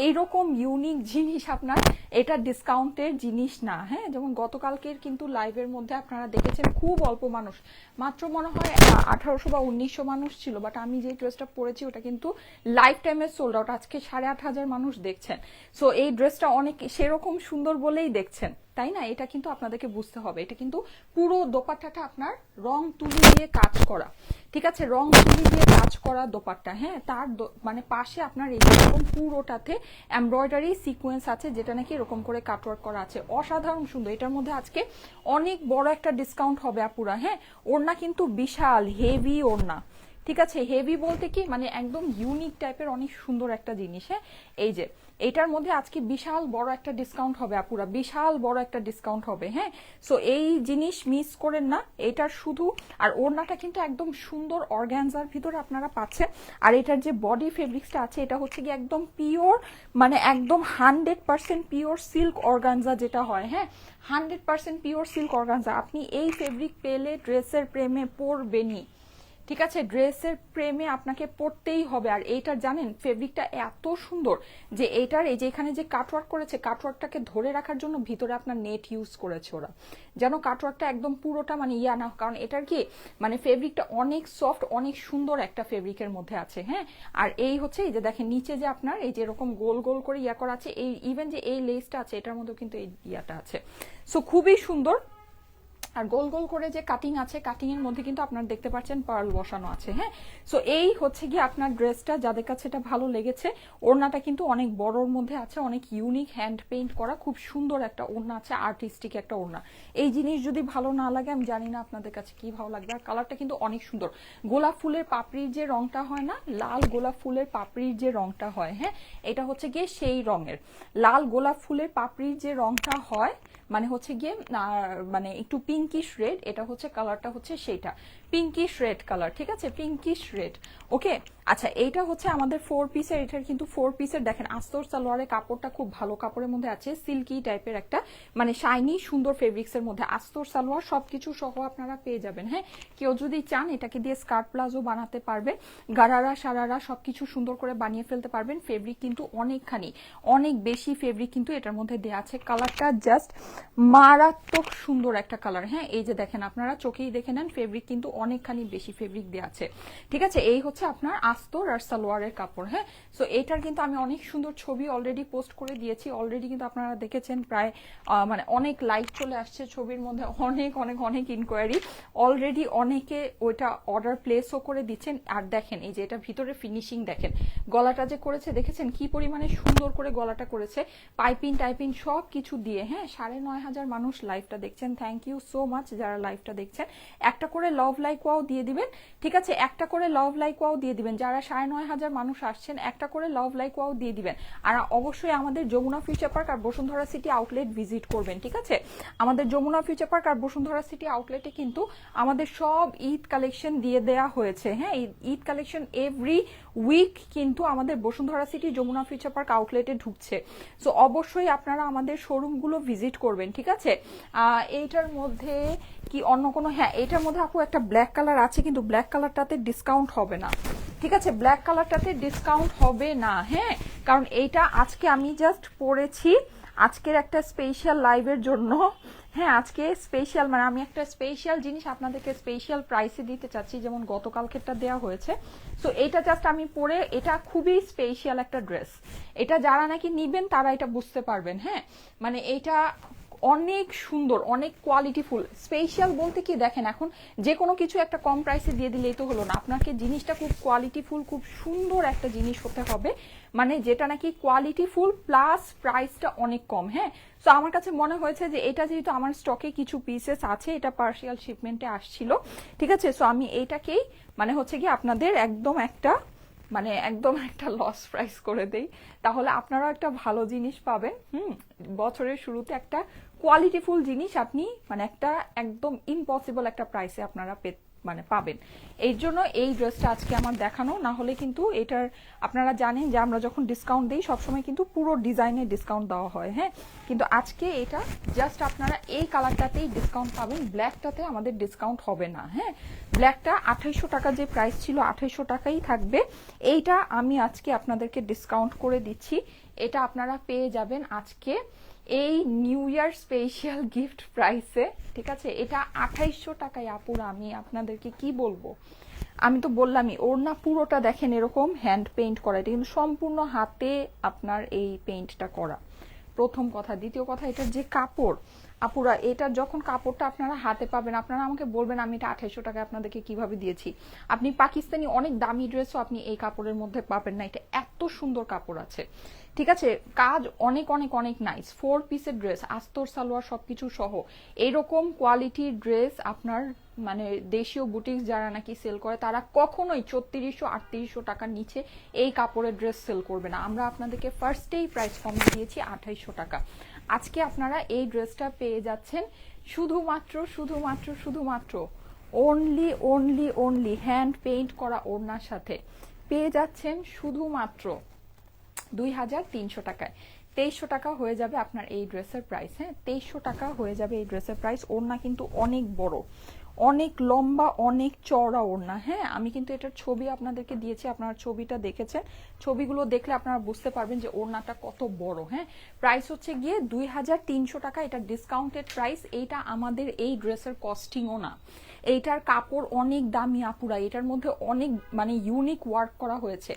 এইরকম ইউনিক জিনিস আপনার এটা ডিসকাউন্টের জিনিস না, হ্যাঁ। যেমন গতকালকের কিন্তু লাইভের মধ্যে আপনারা দেখেছেন খুব অল্প মানুষ, মাত্র মনে হয় 1800 বা 1900 মানুষ ছিল, বাট আমি যে ড্রেসটা পরেছি ওটা কিন্তু লাইফ টাইমে সোল্ড আউট, আজকে 8500 মানুষ দেখছেন। সো এই ড্রেসটা অনেক সেরকম সুন্দর বলেই দেখছেন, তাই না? এটা কিন্তু আপনাদেরকে বুঝতে হবে, এটা কিন্তু পুরো দোপাট্টাটা আপনার রং তুলি দিয়ে কাজ করা, ঠিক আছে, রং তুলি দিয়ে কাজ করা দোপাট্টা, হ্যাঁ। তার মানে পাশে আপনার এরকম পুরোটাতে এমব্রয়ডারি সিকোয়েন্স আছে, যেটা নাকি এরকম করে কাটওয়ার্ক করা আছে, অসাধারণ সুন্দর। এটার মধ্যে আজকে অনেক বড় একটা ডিসকাউন্ট হবে আপুরা, হ্যাঁ। ওড়না কিন্তু বিশাল হেভি ওড়না, ঠিক আছে, হেভি বলতে কি মানে একদম ইউনিক টাইপের অনেক সুন্দর একটা জিনিস, হ্যাঁ। এই যে এটার মধ্যে আজকে বিশাল বড় একটা ডিসকাউন্ট হবে আপুরা, বিশাল বড় একটা ডিসকাউন্ট হবে, হ্যাঁ। সো এই জিনিস মিস করেন না, এটার শুধু আর ওড়নাটা কিন্তু একদম সুন্দর অর্গানজার ভিতরে আপনারা পাচ্ছেন। আর এটার যে বডি ফেব্রিক্সটা আছে এটা হচ্ছে কি একদম পিওর, মানে একদম 100% পিওর সিল্ক অর্গানজা যেটা হয়, হ্যাঁ, 100% পিওর সিল্ক অর্গানজা। আপনি এই ফেব্রিক পেলে ড্রেসের প্রেমে পড়বেনই, ঠিক আছে, ড্রেসের প্রেমে আপনাকে পড়তেই হবে। আর এইটার জানেন ফেব্রিকটা এত সুন্দর যে এইটার এই যে এখানে যে কাটওয়ার্ক করেছে, কাটওয়ার্কটাকে ধরে রাখার জন্য ভিতরে আপনার নেট ইউজ করেছে ওরা, যেন কাটওয়ার্কটা একদম পুরোটা মানে ইয়া না, কারণ এটার কি মানে ফেব্রিকটা অনেক সফট, অনেক সুন্দর একটা ফেব্রিকের মধ্যে আছে, হ্যাঁ। আর এই হচ্ছে এই যে দেখেন নিচে যে আপনার এই যে এরকম গোল গোল করে ইয়া করা আছে, এই ইভেন যে এই লেসটা আছে এটার মধ্যে কিন্তু এই ইয়াটা আছে, সো খুবই সুন্দর। আর গোল গোল করে যে কাটিং আছে, কাটিং এর মধ্যে কিন্তু আপনারা দেখতে পাচ্ছেন পার্ল বসানো আছে, হ্যাঁ। সো এই হচ্ছে গিয়ে আপনার ড্রেসটা, যাদের কাছে এটা ভালো লেগেছে। ওড়নাটা কিন্তু অনেক বড়র মধ্যে আছে, অনেক ইউনিক হ্যান্ড পেইন্ট করা, খুব সুন্দর একটা ওড়না আছে, আর্টিস্টিক একটা ওড়না। এই জিনিস যদি ভালো না লাগে আমি জানি না আপনাদের কাছে কি ভালো লাগবে। আর কালারটা কিন্তু অনেক সুন্দর, গোলাপ ফুলের পাপড়ির যে রংটা হয় না, লাল গোলাপ ফুলের পাপড়ির যে রংটা হয়, হ্যাঁ, এটা হচ্ছে গিয়ে সেই রঙের লাল গোলাপ ফুলের পাপড়ির যে রংটা হয়, মানে হচ্ছে গিয়ে মানে একটু পিঙ্কিশ রেড, এটা হচ্ছে কালারটা হচ্ছে সেইটা পিঙ্কিশ রেড কালার, ঠিক আছে, পিঙ্কিশ রেড, ওকে। আচ্ছা এইটা হচ্ছে আমাদের 4 পিসের, এটার কিন্তু 4 পিসের দেখেন আস্তর সালোয়ারের কাপড়টা খুব ভালো কাপড়ের মধ্যে আছে, সিল্কি টাইপের একটা মানে শাইনি সুন্দর ফেব্রিক্সের মধ্যে আস্তর সালোয়ার সবকিছু সহ আপনারা পেয়ে যাবেন। হ্যাঁ, কেউ যদি চান এটাকে দিয়ে স্কার্ট প্লাজো বানাতে পারবে, গারারা সারারা সবকিছু সুন্দর করে বানিয়ে ফেলতে পারবেন। ফেব্রিক কিন্তু অনেকখানি অনেক বেশি ফেব্রিক কিন্তু এটার মধ্যে দেওয়া আছে। কালারটা জাস্ট মারাত্মক সুন্দর একটা কালার। হ্যাঁ, এই যে দেখেন আপনারা চোখেই দেখে নেন, ফেব্রিক কিন্তু অনেকখানি বেশি ফেব্রিক দেওয়া আছে। ঠিক আছে, এই হচ্ছে আপনার আস্তর আর সালোয়ারের কাপড়। হ্যাঁ, সো এটার কিন্তু আমি অনেক সুন্দর ছবি অলরেডি পোস্ট করে দিয়েছি, অলরেডি কিন্তু আপনারা দেখেছেন প্রায় মানে অনেক লাইক চলে আসছে ছবির মধ্যে, অনেক অনেক অনেক ইনকোয়ারি অলরেডি, অনেকে ওইটা অর্ডার প্লেসও করে দিচ্ছেন। আর দেখেন এই যে এটা ভিতরে ফিনিশিং দেখেন, গলাটা যে করেছে দেখেছেন কি পরিমাণে সুন্দর করে গলাটা করেছে, পাইপিং টাইপিং সব কিছু দিয়ে। হ্যাঁ, 9,500 মানুষ লাইভটা দেখছেন, থ্যাংক ইউ সো মাচ যারা লাইভটা দেখছেন। একটা করে লাভ লাইক ওয়াও দিয়ে দিবেন, ঠিক আছে, একটা করে লাভ লাইক ওয়াও দিয়ে দিবেন। যারা 9,500 মানুষ আসছেন একটা করে লাভ লাইক ওয়াও দিয়ে দিবেন। আর অবশ্যই আমাদের যমুনা ফিউচার পার্ক আর বসুন্ধরা সিটি আউটলেট ভিজিট করবেন। ঠিক আছে, আমাদের যমুনা ফিউচার পার্ক আর বসুন্ধরা সিটি আউটলেটে কিন্তু আমাদের সব ঈদ কালেকশন দিয়ে দেয়া হয়েছে। হ্যাঁ, ঈদ কালেকশন এভরি উইক কিন্তু আমাদের Bashundhara city Jamuna future park আউটলেটে ঢুকছে। সো অবশ্যই আপনারা আমাদের শোরুমগুলো ভিজিট করবেন। ঠিক আছে, এইটার মধ্যে কি অন্য কোনো, হ্যাঁ এটার মধ্যে আপু একটা ব্ল্যাক কালার আছে, কিন্তু ব্ল্যাক কালারটাতে ডিসকাউন্ট হবে না। ঠিক আছে, ব্ল্যাক কালারটাতে ডিসকাউন্ট হবে না। হ্যাঁ, কারণ এইটা আজকে আমি জাস্ট পরেছি আজকের একটা স্পেশাল লাইভের জন্য। হ্যাঁ, আজকে স্পেশাল মানে আমি একটা স্পেশাল জিনিস আপনাদেরকে স্পেশাল প্রাইসে দিতে চাচ্ছি, যেমন গতকালকেরটা দেওয়া হয়েছে। সো এটা জাস্ট আমি পরে, এটা খুবই স্পেশাল একটা ড্রেস, এটা যারা নাকি নিবেন তারা এটা বুঝতে পারবেন। হ্যাঁ, মানে এটা অনেক সুন্দর, অনেক কোয়ালিটিফুল। স্পেশাল বলতে কি দেখেন, এখন যে কোনো কিছু একটা কম প্রাইসে দিয়ে দিলেই তো হলো না, আপনাকে জিনিসটা খুব কোয়ালিটিফুল খুব সুন্দর একটা জিনিস হতে হবে, মানে যেটা নাকি কোয়ালিটিফুল প্লাস প্রাইসটা অনেক কম। হ্যাঁ, সো আমার কাছে মনে হয়েছে যে এটা যেহেতু আমার স্টকে কিছু পিসেস আছে, এটা পার্সিয়াল শিপমেন্টে আসছিল। ঠিক আছে, সো আমি এইটাকেই মানে হচ্ছে কি আপনাদের একদম একটা লস প্রাইস করে দেই, তাহলে আপনারাও একটা ভালো জিনিস পাবেন। বছরের শুরুতে একটা কোয়ালিটিফুল জিনিস আপনি মানে একটা একদম ইম্পসিবল একটা প্রাইসে আপনারা পাবেন। এর জন্য এই ড্রেসটা আজকে আমার দেখানো, না হলে কিন্তু এটার আপনারা জানেন যে আমরা যখন ডিসকাউন্ট দিই সবসময় কিন্তু পুরো ডিজাইনে ডিসকাউন্ট দেওয়া হয়। হ্যাঁ, কিন্তু আজকে এটা জাস্ট আপনারা এই কালারটাতেই ডিসকাউন্ট পাবেন, ব্ল্যাকটাতে আমাদের ডিসকাউন্ট হবে না। হ্যাঁ, ব্ল্যাকটা 2800 টাকা যে প্রাইস ছিল 2800 টাকাই থাকবে, এইটা আমি আজকে আপনাদেরকে ডিসকাউন্ট করে দিচ্ছি। এটা আপনারা পেয়ে যাবেন আজকে এই নিউ ইয়ার স্পেশাল গিফট প্রাইসে। ঠিক আছে, এটা 2800 টাকায় আপুরা, আমি আপনাদেরকে কি বলবো, আমি তো বললামই ওড়না পুরোটা দেখেন এরকম হ্যান্ড পেইন্ট করা, এটা কিন্তু সম্পূর্ণ হাতে আপনার এই পেইন্টটা করা, প্রথম কথা। দ্বিতীয় কথা, এটার যে কাপড় আপুরা, এটা যখন কাপড়টা আপনারা হাতে পাবেন আপনারা আমাকে বলবেন আমি এটা 2800 টাকায় আপনাদেরকে কিভাবে দিয়েছি। আপনি পাকিস্তানি অনেক দামি ড্রেসও আপনি এই কাপড়ের মধ্যে পাবেন না, এটা এত সুন্দর কাপড় আছে। ঠিক আছে, কাজ অনেক অনেক অনেক নাইস, 4 পিসের ড্রেস আস্তর সালোয়ার সবকিছু সহ এইরকম কোয়ালিটির ড্রেস আপনার মানে দেশীয় বুটিক্স যারা নাকি সেল করে তারা কখনোই 3400-3800 টাকার নিচে এই কাপড়ের ড্রেস সেল করবে না। আমরা আপনাদেরকে ফার্স্টেই প্রাইস কম দিয়েছি 2800 টাকা। আজকে আপনারা এই ড্রেসটা পেয়ে যাচ্ছেন শুধুমাত্র অনলি হ্যান্ড পেইন্ট করা ওড়নার সাথে পেয়ে যাচ্ছেন শুধুমাত্র 2300 টাকায়। 2300 টাকা হয়ে যাবে আপনার এই ড্রেসের প্রাইস। হ্যাঁ, 2300 টাকা হয়ে যাবে এই ড্রেসের প্রাইস। ওড়না কিন্তু অনেক বড়, অনেক লম্বা, অনেক চওড়া ওড়না। হ্যাঁ, আমি কিন্তু এটার ছবি আপনাদেরকে দিয়েছি, আপনারা ছবিটা দেখেছেন, ছবিগুলো দেখলে আপনারা বুঝতে পারবেন যে ওড়নাটা কত বড়। হ্যাঁ, প্রাইস হচ্ছে গিয়ে 2300 টাকা, এটা ডিসকাউন্টেড প্রাইস। এইটা আমাদের এই ড্রেসের কস্টিংও না, এইটার কাপড় অনেক দামি আপুরা, এটার মধ্যে অনেক মানে ইউনিক ওয়ার্ক করা হয়েছে।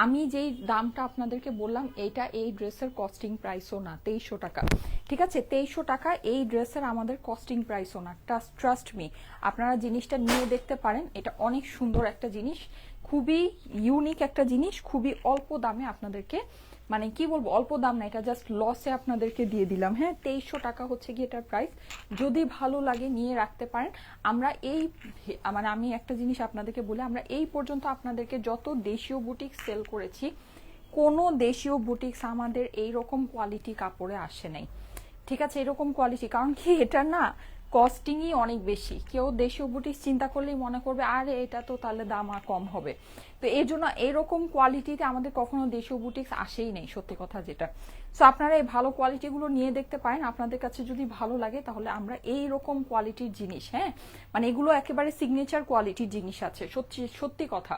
আমি যেই দামটা আপনাদেরকে বললাম এটা এই ড্রেসের কস্টিং প্রাইসও না, 2300 টাকা। ঠিক আছে, 2300 টাকা এই ড্রেসের আমাদের কস্টিং প্রাইসও না। ট্রাস্ট মি, আপনারা জিনিসটা নিয়ে দেখতে পারেন, এটা অনেক সুন্দর একটা জিনিস, খুবই ইউনিক একটা জিনিস, খুবই অল্প দামে আপনাদেরকে মানে কি বলবো, অল্প দাম না, এটা জাস্ট লসে আপনাদেরকে দিয়ে দিলাম। হ্যাঁ, 2300 টাকা হচ্ছে কি এটার প্রাইস। যদি ভালো লাগে নিয়ে রাখতে পারেন। আমরা এই মানে আমি একটা জিনিস আপনাদেরকে বলি, আমরা এই পর্যন্ত আপনাদেরকে যত দেশীয় বুটিক সেল করেছি, কোনো দেশীয় বুটিক্স আমাদের এইরকম কোয়ালিটি কাপড়ে আসে নাই। ঠিক আছে, এরকম কোয়ালিটি, কারণ কি এটা না কস্টিংই অনেক বেশি। কেউ দেশীয় বুটিক চিন্তা করলেই মনে করবে আরে এটা তো তাহলে দাম আর কম হবে। তো এর জন্য এরকম কোয়ালিটিতে আমাদের কখনো দেশীয় বুটিক্স আসেই নেই, সত্যি কথা যেটা। সো আপনারা এই ভালো কোয়ালিটিগুলো নিয়ে দেখতে পারেন, আপনাদের কাছে যদি ভালো লাগে তাহলে আমরা এই রকম কোয়ালিটির জিনিস, হ্যাঁ মানে এগুলো একেবারে সিগনেচার কোয়ালিটির জিনিস আছে, সত্যি সত্যি কথা।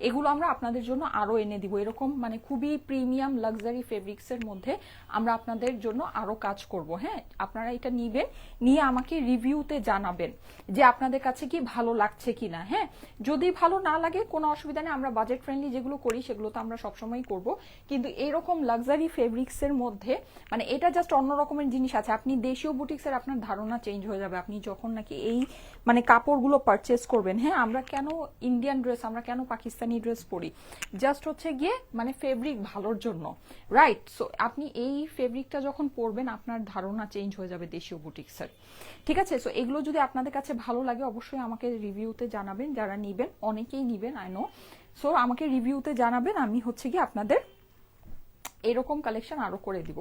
এগুলো আমরা আপনাদের জন্য আরো এনে দিব, এরকম মানে খুবই প্রিমিয়াম লাক্সারি ফেব্রিক্স এর মধ্যে আমরা আপনাদের জন্য আরো কাজ করব। হ্যাঁ, আপনারা এটা নিবেন, নিয়ে আমাকে রিভিউতে জানাবেন যে আপনাদের কাছে কি ভালো লাগছে কিনা। হ্যাঁ, যদি ভালো না লাগে কোনো অসুবিধা নেই, আমরা বাজেট ফ্রেন্ডলি যেগুলো করি সেগুলো তো আমরা সবসময় করব, কিন্তু এরকম লাক্সারি ফেব্রিক্স এর মধ্যে মানে এটা জাস্ট অন্য রকমের জিনিস আছে। আপনি দেশীয় বুটিক্সের আপনার ধারণা চেঞ্জ হয়ে যাবে আপনি যখন নাকি এই মানে কাপড়গুলো পারচেস করবেন। হ্যাঁ, আমরা কেন ইন্ডিয়ান ড্রেস, আমরা কেন পাকিস্তানি ড্রেস পরি, জাস্ট হচ্ছে গিয়ে মানে ফেব্রিক ভালোর জন্য, রাইট? সো আপনি এই ফেব্রিকটা যখন পরবেন আপনার ধারণা চেঞ্জ হয়ে যাবে দেশীয় বুটিক্সের, ঠিক আছে? সো এগুলো যদি আপনাদের কাছে ভালো লাগে অবশ্যই আমাকে রিভিউতে জানাবেন, যারা নিবেন, অনেকেই নিবেন আই নো। সো আমাকে রিভিউতে জানাবেন, আমি হচ্ছে কি আপনাদের এরকম কালেকশন আরো করে দিব।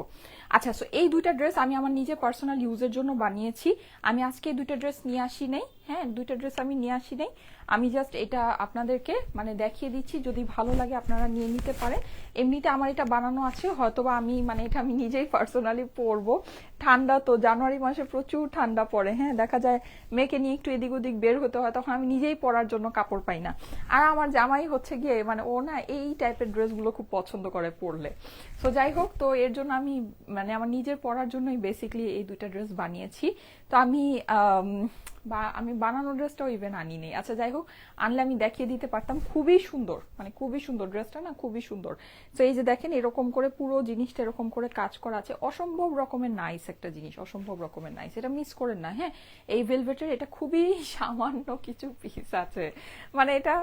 আচ্ছা, সো এই দুইটা ড্রেস আমি আমার নিজে পার্সোনাল ইউজের জন্য বানিয়েছি। আমি আজকে এই দুইটা ড্রেস নিয়ে আসি নাই, হ্যাঁ দুইটা ড্রেস আমি নিয়ে আসি নাই, আমি জাস্ট এটা আপনাদেরকে মানে দেখিয়ে দিচ্ছি, যদি ভালো লাগে আপনারা নিয়ে নিতে পারেন। এমনিতে আমার এটা বানানো আছে, হয়তোবা আমি মানে এটা আমি নিজেই পার্সোনালি পরবো। ঠান্ডা তো, জানুয়ারি মাসে প্রচুর ঠান্ডা পড়ে, হ্যাঁ দেখা যায় মেয়েকে নিয়ে একটু এদিক ওদিক বের হতে হয়, তখন আমি নিজেই পরার জন্য কাপড় পাই না। আর আমার জামাই হচ্ছে গিয়ে মানে ও না এই টাইপের ড্রেসগুলো খুব পছন্দ করে পরলে। সো যাই হোক, তো এর জন্য আমি মানে আমার নিজের পরার জন্যই বেসিক্যালি এই দুইটা ড্রেস বানিয়েছি। তো আমি বানানো ড্রেসটাও ইভেন আনি নেই। আচ্ছা যাই হোক, আনলে আমি দেখিয়ে দিতে পারতাম, খুবই সুন্দর, মানে খুবই সুন্দর ড্রেসটা না, খুবই সুন্দর। তো এই যে দেখেন এরকম করে পুরো জিনিসটা এরকম করে কাজ করা আছে, অসম্ভব রকমের নাইস একটা জিনিস, অসম্ভব রকমের নাইস, এটা মিস করেন না। হ্যাঁ, এই ভেলভেটের এটা খুবই সামান্য কিছু পিস আছে, মানে এটা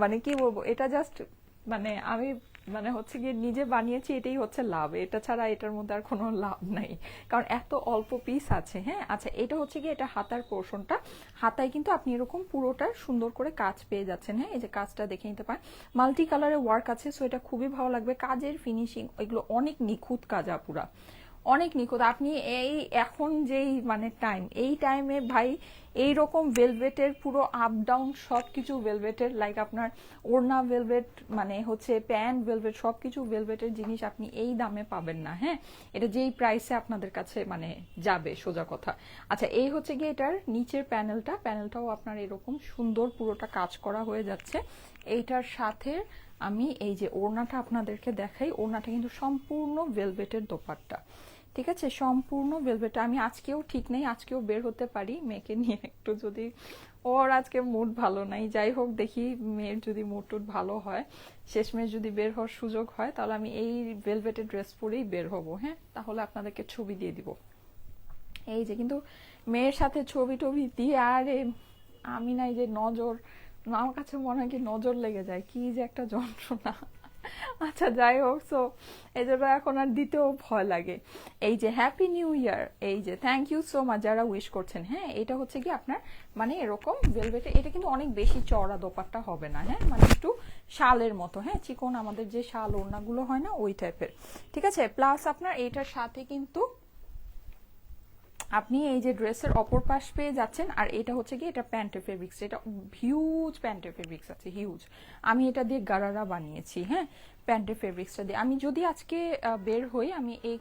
মানে কি বলবো, এটা জাস্ট মানে আমি মানে হচ্ছে গিয়ে নিজে বানিয়েছি, এটাই হচ্ছে লাভ, এটা ছাড়া এটার মধ্যে আর কোনো লাভ নাই, কারণ এত অল্প পিস আছে। হ্যাঁ, আচ্ছা এটা হচ্ছে গিয়ে এটা হাতার পোর্শনটা, হাতায় কিন্তু আপনি এরকম পুরোটা সুন্দর করে কাজ পেয়ে যাচ্ছেন। হ্যাঁ, এই যে কাজটা দেখে নিতে পারেন, মাল্টি কালারের ওয়ার্ক আছে, সো এটা খুবই ভালো লাগবে। কাজের ফিনিশিং এগুলো অনেক নিখুঁত কাজ, আপুরা অনেক নিখুঁত। আপনি এই এখন যেই মানে টাইম, এই টাইমে ভাই এইরকম ভেলভেটের পুরো আপ ডাউন সবকিছু ভেলভেটের, লাইক আপনার ওড়না ভেলভেট, মানে হচ্ছে প্যান্ট ভেলভেট, সবকিছু ভেলভেটের জিনিস আপনি এই দামে পাবেন না। হ্যাঁ, এটা যেই প্রাইসে আপনাদের কাছে মানে যাবে, সোজা কথা। আচ্ছা এই হচ্ছে গিয়ে এটার নিচের প্যানেলটাও আপনার এরকম সুন্দর পুরোটা কাজ করা হয়ে যাচ্ছে। এইটার সাথে আমি এই যে ওড়নাটা আপনাদেরকে দেখাই, ওড়নাটা কিন্তু সম্পূর্ণ ভেলভেটের দোপাট্টা, ঠিক আছে, সম্পূর্ণ ভেলভেট। আমি আজকেও ঠিক নেই, আজকেও বের হতে পারি মেয়েকে নিয়ে একটু, যদি ওর আজকে মুড ভালো নাই, যাই হোক দেখি মেয়ের যদি মুড টুড ভালো হয়, শেষমেশ যদি বের হওয়ার সুযোগ হয় তাহলে আমি এই ভেলভেটের ড্রেস পরেই বের হব। হ্যাঁ, তাহলে আপনাদেরকে ছবি দিয়ে দিব। এই যে কিন্তু মেয়ের সাথে ছবি টবি দিয়ে আর আমি নাই যে নজর, আমার কাছে মনে হয় কি নজর লেগে যায়, কি যে একটা যন্ত্রণা। আচ্ছা যাই হোক, সো এই জন্য এখন আর দিতেও ভয় লাগে। এই যে হ্যাপি নিউ ইয়ার, এই যে থ্যাংক ইউ সো মাচ যারা উইশ করছেন। হ্যাঁ, এটা হচ্ছে কি আপনার মানে এরকম ভেলভেটে, এটা কিন্তু অনেক বেশি চওড়া দোপাট্টা হবে না, হ্যাঁ মানে একটু শালের মতো, হ্যাঁ চিকন আমাদের যে শাল ওড়নাগুলো হয় না ওই টাইপের, ঠিক আছে। প্লাস আপনার এটার সাথে কিন্তু আপনি এই যে ড্রেসের অপর পাশ পেয়ে যাচ্ছেন, আর এটা হচ্ছে কি এটা প্যান্টের ফেব্রিক্স, এটা হিউজ প্যান্টের ফেব্রিক্স আছে, হিউজ। আমি এটা দিয়ে গারারা বানিয়েছি, হ্যাঁ প্যান্টের ফেব্রিক্সটা দিয়ে। আমি যদি আজকে বের হই আমি এই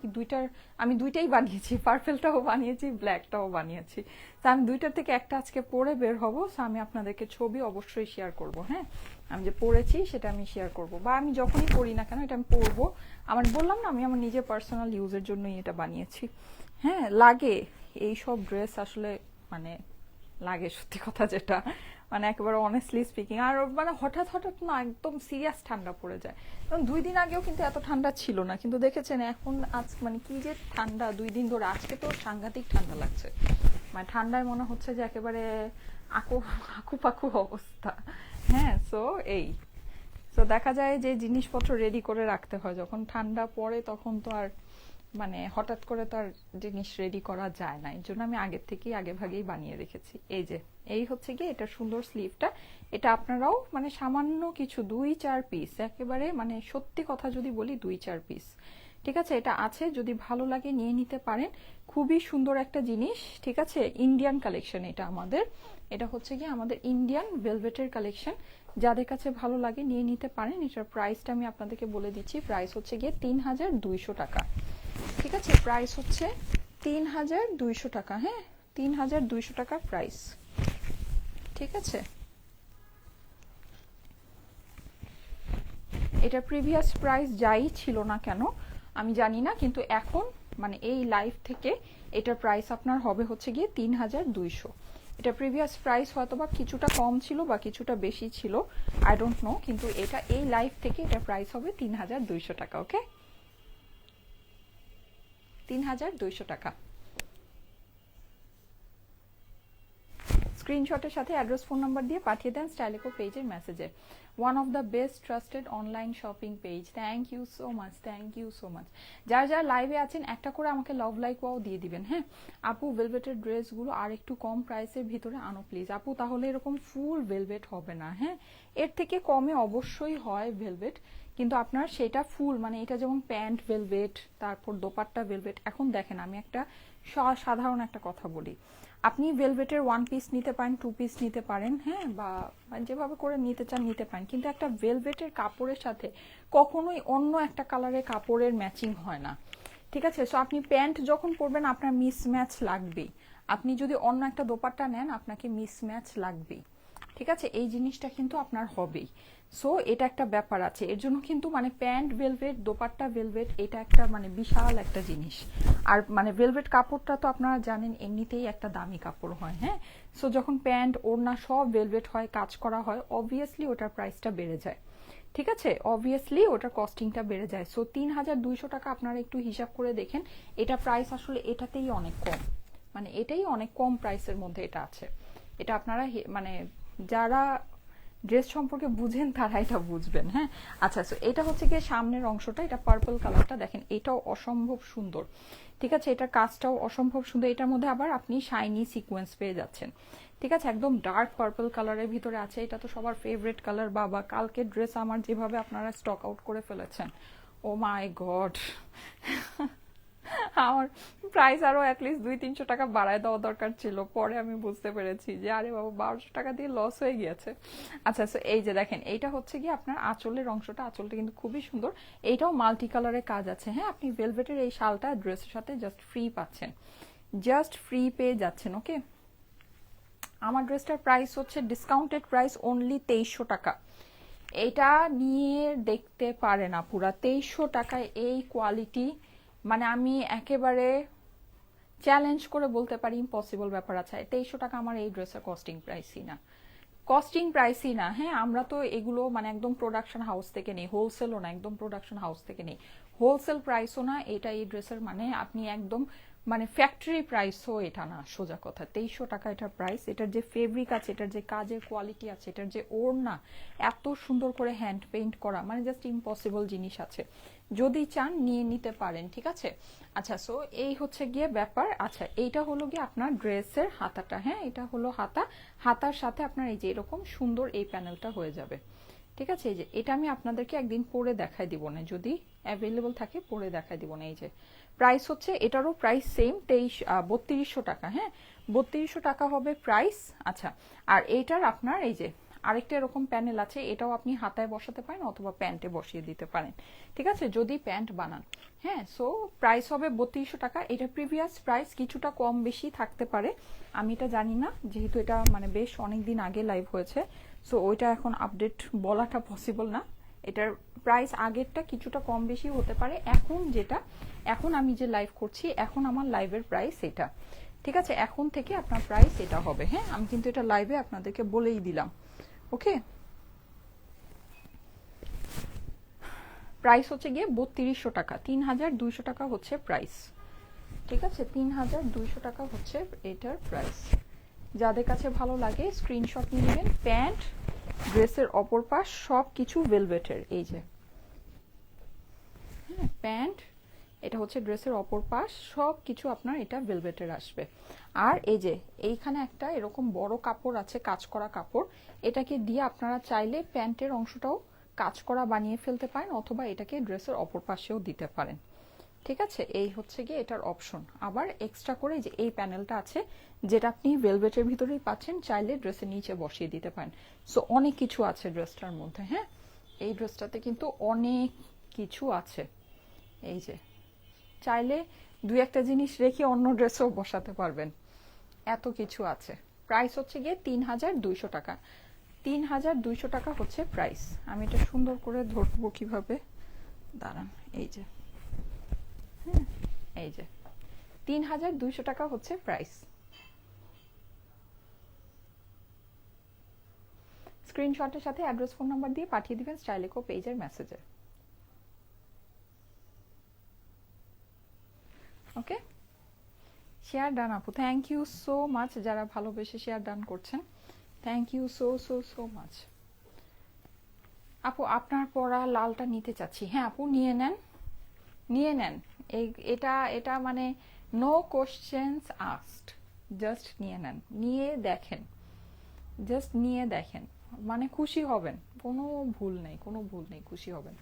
দুইটাই বানিয়েছি, পার্পেলটাও বানিয়েছি, ব্ল্যাকটাও বানিয়েছি। তো আমি দুইটার থেকে একটা আজকে পরে বের হবো, সো আমি আপনাদেরকে ছবি অবশ্যই শেয়ার করব। হ্যাঁ, আমি যে পরেছি সেটা আমি শেয়ার করব, বা আমি যখনই পরি না কেন এটা আমি পরবো। আমার বললাম না আমি আমার নিজের পার্সোনাল ইউজের জন্যই এটা বানিয়েছি। হ্যাঁ লাগে এইসব ড্রেস আসলে মানে লাগে, সত্যি কথা যেটা মানে একেবারে অনেস্টলি স্পিকিং। আর মানে হঠাৎ হঠাৎ না একদম সিরিয়াস ঠান্ডা পড়ে যায়, কারণ 2 দিন আগেও কিন্তু এত ঠান্ডা ছিল না, কিন্তু দেখেছেন এখন আজ মানে কি যে ঠান্ডা 2 দিন ধরে, আজকে তো সাংঘাতিক ঠান্ডা লাগছে, মানে ঠান্ডায় মনে হচ্ছে যে একেবারে আকুপাকু অবস্থা। হ্যাঁ, সো এই তো দেখা যায় যে জিনিসপত্র রেডি করে রাখতে হয়, যখন ঠান্ডা পড়ে তখন তো আর মানে হঠাৎ করে তো আর জিনিস রেডি করা যায় না, এই জন্য আমি আগের থেকেই আগে ভাগেই বানিয়ে রেখেছি। এই যে এই হচ্ছে কি এটা সুন্দর স্লিভটা, এটা আপনারাও মানে সামান্য কিছু 2-4 পিস, একেবারে মানে সত্যি কথা যদি বলি 2-4 পিস, ঠিক আছে, এটা আছে, যদি ভালো লাগে নিয়ে নিতে পারেন। খুবই সুন্দর একটা জিনিস, ঠিক আছে। ইন্ডিয়ান কালেকশন এটা আমাদের, এটা হচ্ছে গিয়ে আমাদের ইন্ডিয়ান ভেলভেটের কালেকশন। যাদের কাছে ভালো লাগে নিয়ে নিতে পারেন। এটার প্রাইসটা আমি আপনাদেরকে বলে দিচ্ছি, প্রাইস হচ্ছে গিয়ে 3200 টাকা। ঠিক আছে, প্রাইস হচ্ছে 3200 টাকা। হ্যাঁ, 3200 টাকা প্রাইস। ঠিক আছে, এটা প্রিভিয়াস প্রাইস যাই ছিল না কেন আমি জানি না, কিন্তু এখন মানে এই লাইভ থেকে এটার প্রাইস আপনার হবে হচ্ছে গিয়ে 3200। এটা প্রিভিয়াস প্রাইস হয়তো বা কিছুটা কম ছিল বা কিছুটা বেশি ছিল, আই ডোন্ট নো, কিন্তু এটা এই লাইভ থেকে এটা প্রাইস হবে 3200 টাকা। ওকে, 3200 টাকা। স্ক্রিনশটের সাথে অ্যাড্রেস ফোন নাম্বার দিয়ে পাঠিয়ে দেন স্টাইলিকো পেজের মেসেজে। One of the best trusted online shopping page. Thank you so much, thank you so much. যারা যারা লাইভে আছেন একটা করে আমাকে লাভ লাইক ওয়াও দিয়ে দিবেন। হ্যাঁ আপু, ভেলভেটের ড্রেসগুলো আর একটু কম প্রাইসের ভিতরে আনো প্লিজ। আপু তাহলে এরকম ফুল ভেলভেট হবে না, হ্যাঁ এর থেকে কমে অবশ্যই হয় ভেলভেট, কিন্তু আপনার সেটা ফুল মানে এটা যেমন প্যান্ট ভেলভেট, তারপর দোপাট্টা ভেলভেট। এখন দেখেন আমি একটা সাধারণ একটা কথা বলি, আপনি ভেলভেটের 1 পিস নিতে পারেন, 2 পিস নিতে পারেন, হ্যাঁ বা যেভাবে করে নিতে চান নিতে পারেন, কিন্তু একটা ভেলভেটের কাপড়ের সাথে কখনোই অন্য একটা কালারের কাপড়ের ম্যাচিং হয় না। ঠিক আছে, সো আপনি প্যান্ট যখন পরবেন আপনার মিসম্যাচ লাগবেই, আপনি যদি অন্য একটা দোপাট্টা নেন আপনাকে মিসম্যাচ লাগবেই। ঠিক আছে, এই জিনিসটা কিন্তু আপনার হবেই। সো এটা একটা ব্যাপার আছে, এর জন্য কিন্তু মানে প্যান্ট ভেলভেট, দোপাট্টা ভেলভেট, এটা একটা মানে বিশাল একটা জিনিস। আর মানে ভেলভেট কাপড়টা তো আপনারা জানেন এমনিতেই একটা দামি কাপড় হয়। হ্যাঁ, সো যখন প্যান্ট ওড়না সব ভেলভেট হয়, কাজ করা হয়, অবভিয়াসলি ওটার প্রাইসটা বেড়ে যায়। ঠিক আছে, অবভিয়াসলি ওটার কস্টিংটা বেড়ে যায়। সো 3200 টাকা আপনারা একটু হিসাব করে দেখেন, এটা প্রাইস আসলে এটাতেই অনেক কম, মানে এটাই অনেক কম প্রাইসের মধ্যে এটা আছে। এটা আপনারা মানে যারা ড্রেস সম্পর্কে বুঝেন তারা এটা বুঝবেন। হ্যাঁ আচ্ছা, সো এটা হচ্ছে গিয়ে সামনের অংশটা, এটা পার্পল কালারটা দেখেন, এটাও অসম্ভব সুন্দর। ঠিক আছে, এটার কাজটাও অসম্ভব সুন্দর, এটার মধ্যে আবার আপনি শাইনি সিকোয়েন্স পেয়ে যাচ্ছেন। ঠিক আছে, একদম ডার্ক পার্পল কালারের ভিতরে আছে, এটা তো সবার ফেভারিট কালার। বাবা, কালকে ড্রেস আমার যেভাবে আপনারা স্টক আউট করে ফেলেছেন, ও মাই গড, আমার প্রাইস আরো অ্যাটলিস্ট 200-300 টাকা বাড়ায় দেওয়া দরকার ছিল। পরে আমি বুঝতে পেরেছি যে আরে বাবা 1200 টাকা দিয়ে লস হয়ে গিয়েছে। আচ্ছা, সো এই যে দেখেন, এইটা হচ্ছে কি আপনার আঁচলের অংশটা, আঁচলটা কিন্তু খুবই সুন্দর, এইটাও মাল্টি কালারের কাজ আছে। হ্যাঁ, আপনি ভেলভেটের এই শালটা ড্রেসের সাথে জাস্ট ফ্রি পাচ্ছেন, জাস্ট ফ্রি পেয়ে যাচ্ছেন। ওকে, আমার ড্রেসটার প্রাইস হচ্ছে ডিসকাউন্টেড প্রাইস অনলি 2300 টাকা। এটা নিয়ে দেখতে পারেন আপুরা, 2300 টাকায় এই কোয়ালিটি, মানে আমি একেবারে চ্যালেঞ্জ করে বলতে পারি ইম্পসিবল ব্যাপার আছে। 2300 টাকা আমার এই ড্রেসের কস্টিং প্রাইসই না, কস্টিং প্রাইসই না। হ্যাঁ, আমরা তো এগুলো মানে একদম প্রোডাকশন হাউস থেকে নেই, হোলসেলও না, একদম প্রোডাকশন হাউস থেকে নেই, হোলসেল প্রাইসও না এটা এই ড্রেসের, মানে আপনি একদম মানে ফ্যাক্টরি প্রাইসও এটা না, সোজা কথা। 2300 টাকা এটার প্রাইস। এটার যে ফেব্রিক আছে, এটার যে কাজের কোয়ালিটি আছে, এটার যে ওড়না এত সুন্দর করে হ্যান্ড পেইন্ট করা, মানে জাস্ট ইম্পসিবল জিনিস আছে, যদি চান নিয়ে নিতে পারেন। ঠিক আছে, আচ্ছা, সো এই হচ্ছে গিয়ে ব্যাপার। আচ্ছা, এইটা হলো গিয়ে আপনার ড্রেসের হাতাটা। হ্যাঁ, এটা হলো হাতা, হাতার সাথে আপনার এই যে এরকম সুন্দর এই প্যানেলটা হয়ে যাবে। ঠিক আছে, এই যে এটা আমি আপনাদেরকে একদিন পরে দেখাই দিব না, যদি অ্যাভেলেবল থাকে পরে দেখাই দিব না। এই যে প্রাইস হচ্ছে, এটারও প্রাইস সেম 3200 টাকা। হ্যাঁ, 3200 টাকা হবে প্রাইস। আচ্ছা, আর এইটার আপনার এই যে আরেকটা এরকম প্যানেল আছে, এটাও আপনি হাতায় বসাতে পারেন অথবা প্যান্টে বসিয়ে দিতে পারেন। ঠিক আছে, যদি প্যান্ট বানান। হ্যাঁ, সো প্রাইস হবে 3200 টাকা। এটা প্রিভিয়াস প্রাইস কিছুটা কম বেশি থাকতে পারে, আমি এটা জানি না, যেহেতু এটা মানে বেশ অনেকদিন আগে লাইভ হয়েছে, সো ওইটা এখন আপডেট বলাটা পসিবল না। এটার প্রাইস আগেরটা কিছুটা কম বেশি হতে পারে। এখন যেটা, এখন আমি যে লাইভ করছি, এখন আমার লাইভের প্রাইস এটা। ঠিক আছে, এখন থেকে আপনার প্রাইস এটা হবে। হ্যাঁ, আমি কিন্তু এটা লাইভে আপনাদেরকে বলেই দিলাম। ওকে, প্রাইস হচ্ছে গিয়ে 3200 টাকা, 3200 টাকা হচ্ছে প্রাইস। ঠিক আছে, 3200 টাকা হচ্ছে এটার প্রাইস। যাদের কাছে ভালো লাগে স্ক্রিনশট নিয়ে নেবেন। প্যান্ট, ড্রেসের অপর পাশ সব কিছু ভেলভেটের। এই যে হ্যাঁ, প্যান্ট, এটা হচ্ছে ড্রেসের অপর পাশ, সব কিছু আপনার এটা ভেলভেটের আসবে। আর এই যে এইখানে একটা এরকম বড় কাপড় আছে, কাজ করা কাপড়, এটাকে দিয়ে আপনারা চাইলে প্যান্টের অংশটাও কাজ করা বানিয়ে ফেলতে পারেন, অথবা এটাকে ড্রেসের অপর পাশেও দিতে পারেন। ঠিক আছে, এই হচ্ছে গিয়ে এটার অপশন। আবার এক্সট্রা করে যে এই প্যানেলটা আছে, যেটা আপনি ভেলভেটের ভিতরেই পাচ্ছেন, চাইলে ড্রেসের নিচে বসিয়ে দিতে পারেন। সো অনেক কিছু আছে ড্রেসটার মধ্যে। হ্যাঁ, এই ড্রেসটাতে কিন্তু অনেক কিছু আছে। এই যে চাইলে দুই একটা জিনিস রেখে অন্য ড্রেসও বসাতে পারবেন, এত কিছু আছে। প্রাইস হচ্ছে গিয়ে ৩,২০০ টাকা। ৩,২০০ টাকা হচ্ছে প্রাইস। আমি এটা সুন্দর করে ধরবো কিভাবে, দাঁড়ান। এই যে, হ্যাঁ, এই যে ৩,২০০ টাকা হচ্ছে প্রাইস। স্ক্রিনশটের সাথে অ্যাড্রেস, ফোন নাম্বার দিয়ে পাঠিয়ে দিবেন স্টাইলিকো পেজের মেসেজে। ওকে, শেয়ার ডান আপু, থ্যাংক ইউ সো মাচ। যারা ভালোবেসে শেয়ার ডান করছেন, thank you so so so much. আপু আপনার পরা লালটা নিতে চাচ্ছি। হ্যাঁ আপু, নিয়ে নেন, নিয়ে নেন। এটা এটা মানে নো কোশ্চেন্স আস্কড, জাস্ট নিয়ে নেন, নিয়ে দেখেন, জাস্ট নিয়ে দেখেন, মানে খুশি হবেন। কোনো ভুল নেই, কোনো ভুল নেই, খুশি হবেন।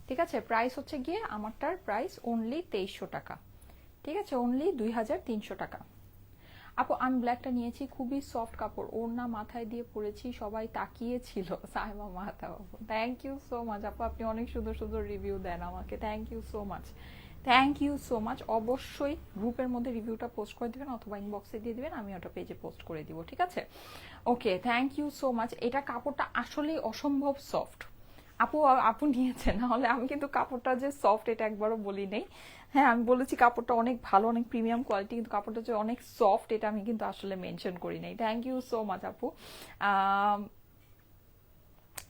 ঠিক আছে, প্রাইস হচ্ছে গিয়ে আমারটার প্রাইস অনলি ২৩০০ টাকা। ঠিক আছে, অনলি ২৩০০ টাকা। আপু আমি ব্ল্যাকটা নিয়েছি, খুবই সফট কাপড়, ওড়না মাথায় দিয়ে পরেছি, সবাই তাকিয়েছিল। সাইমা মাথা, থ্যাংক ইউ সো মাচ আপু, আপনি অনেক সুন্দর সুন্দর রিভিউ দেন আমাকে, thank you so much, thank you so much. অবশ্যই গ্রুপের মধ্যে রিভিউটা পোস্ট করে দিবেন অথবা ইনবক্সে দিয়ে দিবেন, আমি ওটা পেজে পোস্ট করে দিব। ঠিক আছে, ওকে, থ্যাংক ইউ সো মাচ। এটা কাপড়টা আসলেই অসম্ভব সফট। আপু আপু নিয়েছেন, নাহলে আমি কিন্তু কাপড়টা যে সফট এটা একবারও বলি নেই। হ্যাঁ, আমি বলেছি কাপড়টা অনেক ভালো, অনেক প্রিমিয়াম কোয়ালিটি, কিন্তু কাপড়টা যে অনেক সফট এটা আমি কিন্তু আসলে মেনশন করি নাই। থ্যাংক ইউ সো মাচ আপু,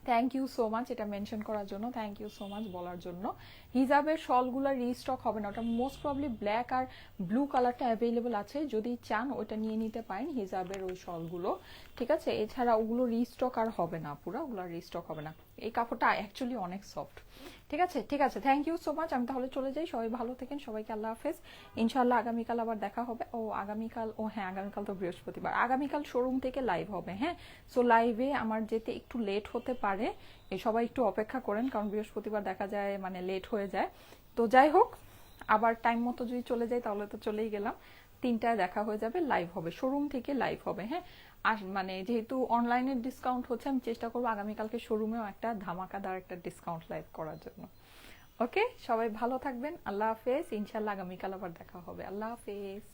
থ্যাংক ইউ সো মাচ এটা মেনশন করার জন্য, থ্যাংক ইউ সো মাচ বলার জন্য। হিজাবের শলগুলো রিস্টক হবে না, ওটা মোস্ট প্রবলি ব্ল্যাক আর ব্লু কালারটা অ্যাভেলেবল আছে, যদি চান ওটা নিয়ে নিতে পারেন হিজাবের ওই শলগুলো। ঠিক আছে, এছাড়া ওগুলো রিস্টক আর হবে না, পুরো ওগুলো রিস্টক হবে না। এই কাপড়টা অ্যাকচুয়ালি অনেক সফট। ঠিক আছে, ঠিক আছে, থ্যাংক ইউ সো মাচ। আমি তাহলে চলে যাই, সবাই ভালো থাকেন, সবাইকে আল্লাহ হাফেজ। ইনশাল্লাহ আগামীকাল আবার দেখা হবে। ও আগামীকাল, ও হ্যাঁ আগামীকাল তো বৃহস্পতিবার, আগামীকাল শোরুম থেকে লাইভ হবে। হ্যাঁ, সো লাইভে আমার যেতে একটু লেট হতে পারে, সবাই একটু অপেক্ষা করেন, কারণ বৃহস্পতিবার দেখা যায় মানে লেট হয়ে যায়। তো যাই হোক, আবার টাইম মতো যদি চলে যাই তাহলে তো চলেই গেলাম। ৩টায় দেখা হয়ে যাবে, লাইভ হবে, শোরুম থেকে লাইভ হবে। হ্যাঁ, আর মানে যেহেতু অনলাইনের ডিসকাউন্ট হচ্ছে, আমি চেষ্টা করবো আগামীকালকে শোরুমেও একটা ধামাকাদার একটা ডিসকাউন্ট লাইভ করার জন্য। ওকে, সবাই ভালো থাকবেন, আল্লাহ হাফেজ। ইনশাল্লাহ আগামীকাল আবার দেখা হবে, আল্লাহ হাফেজ।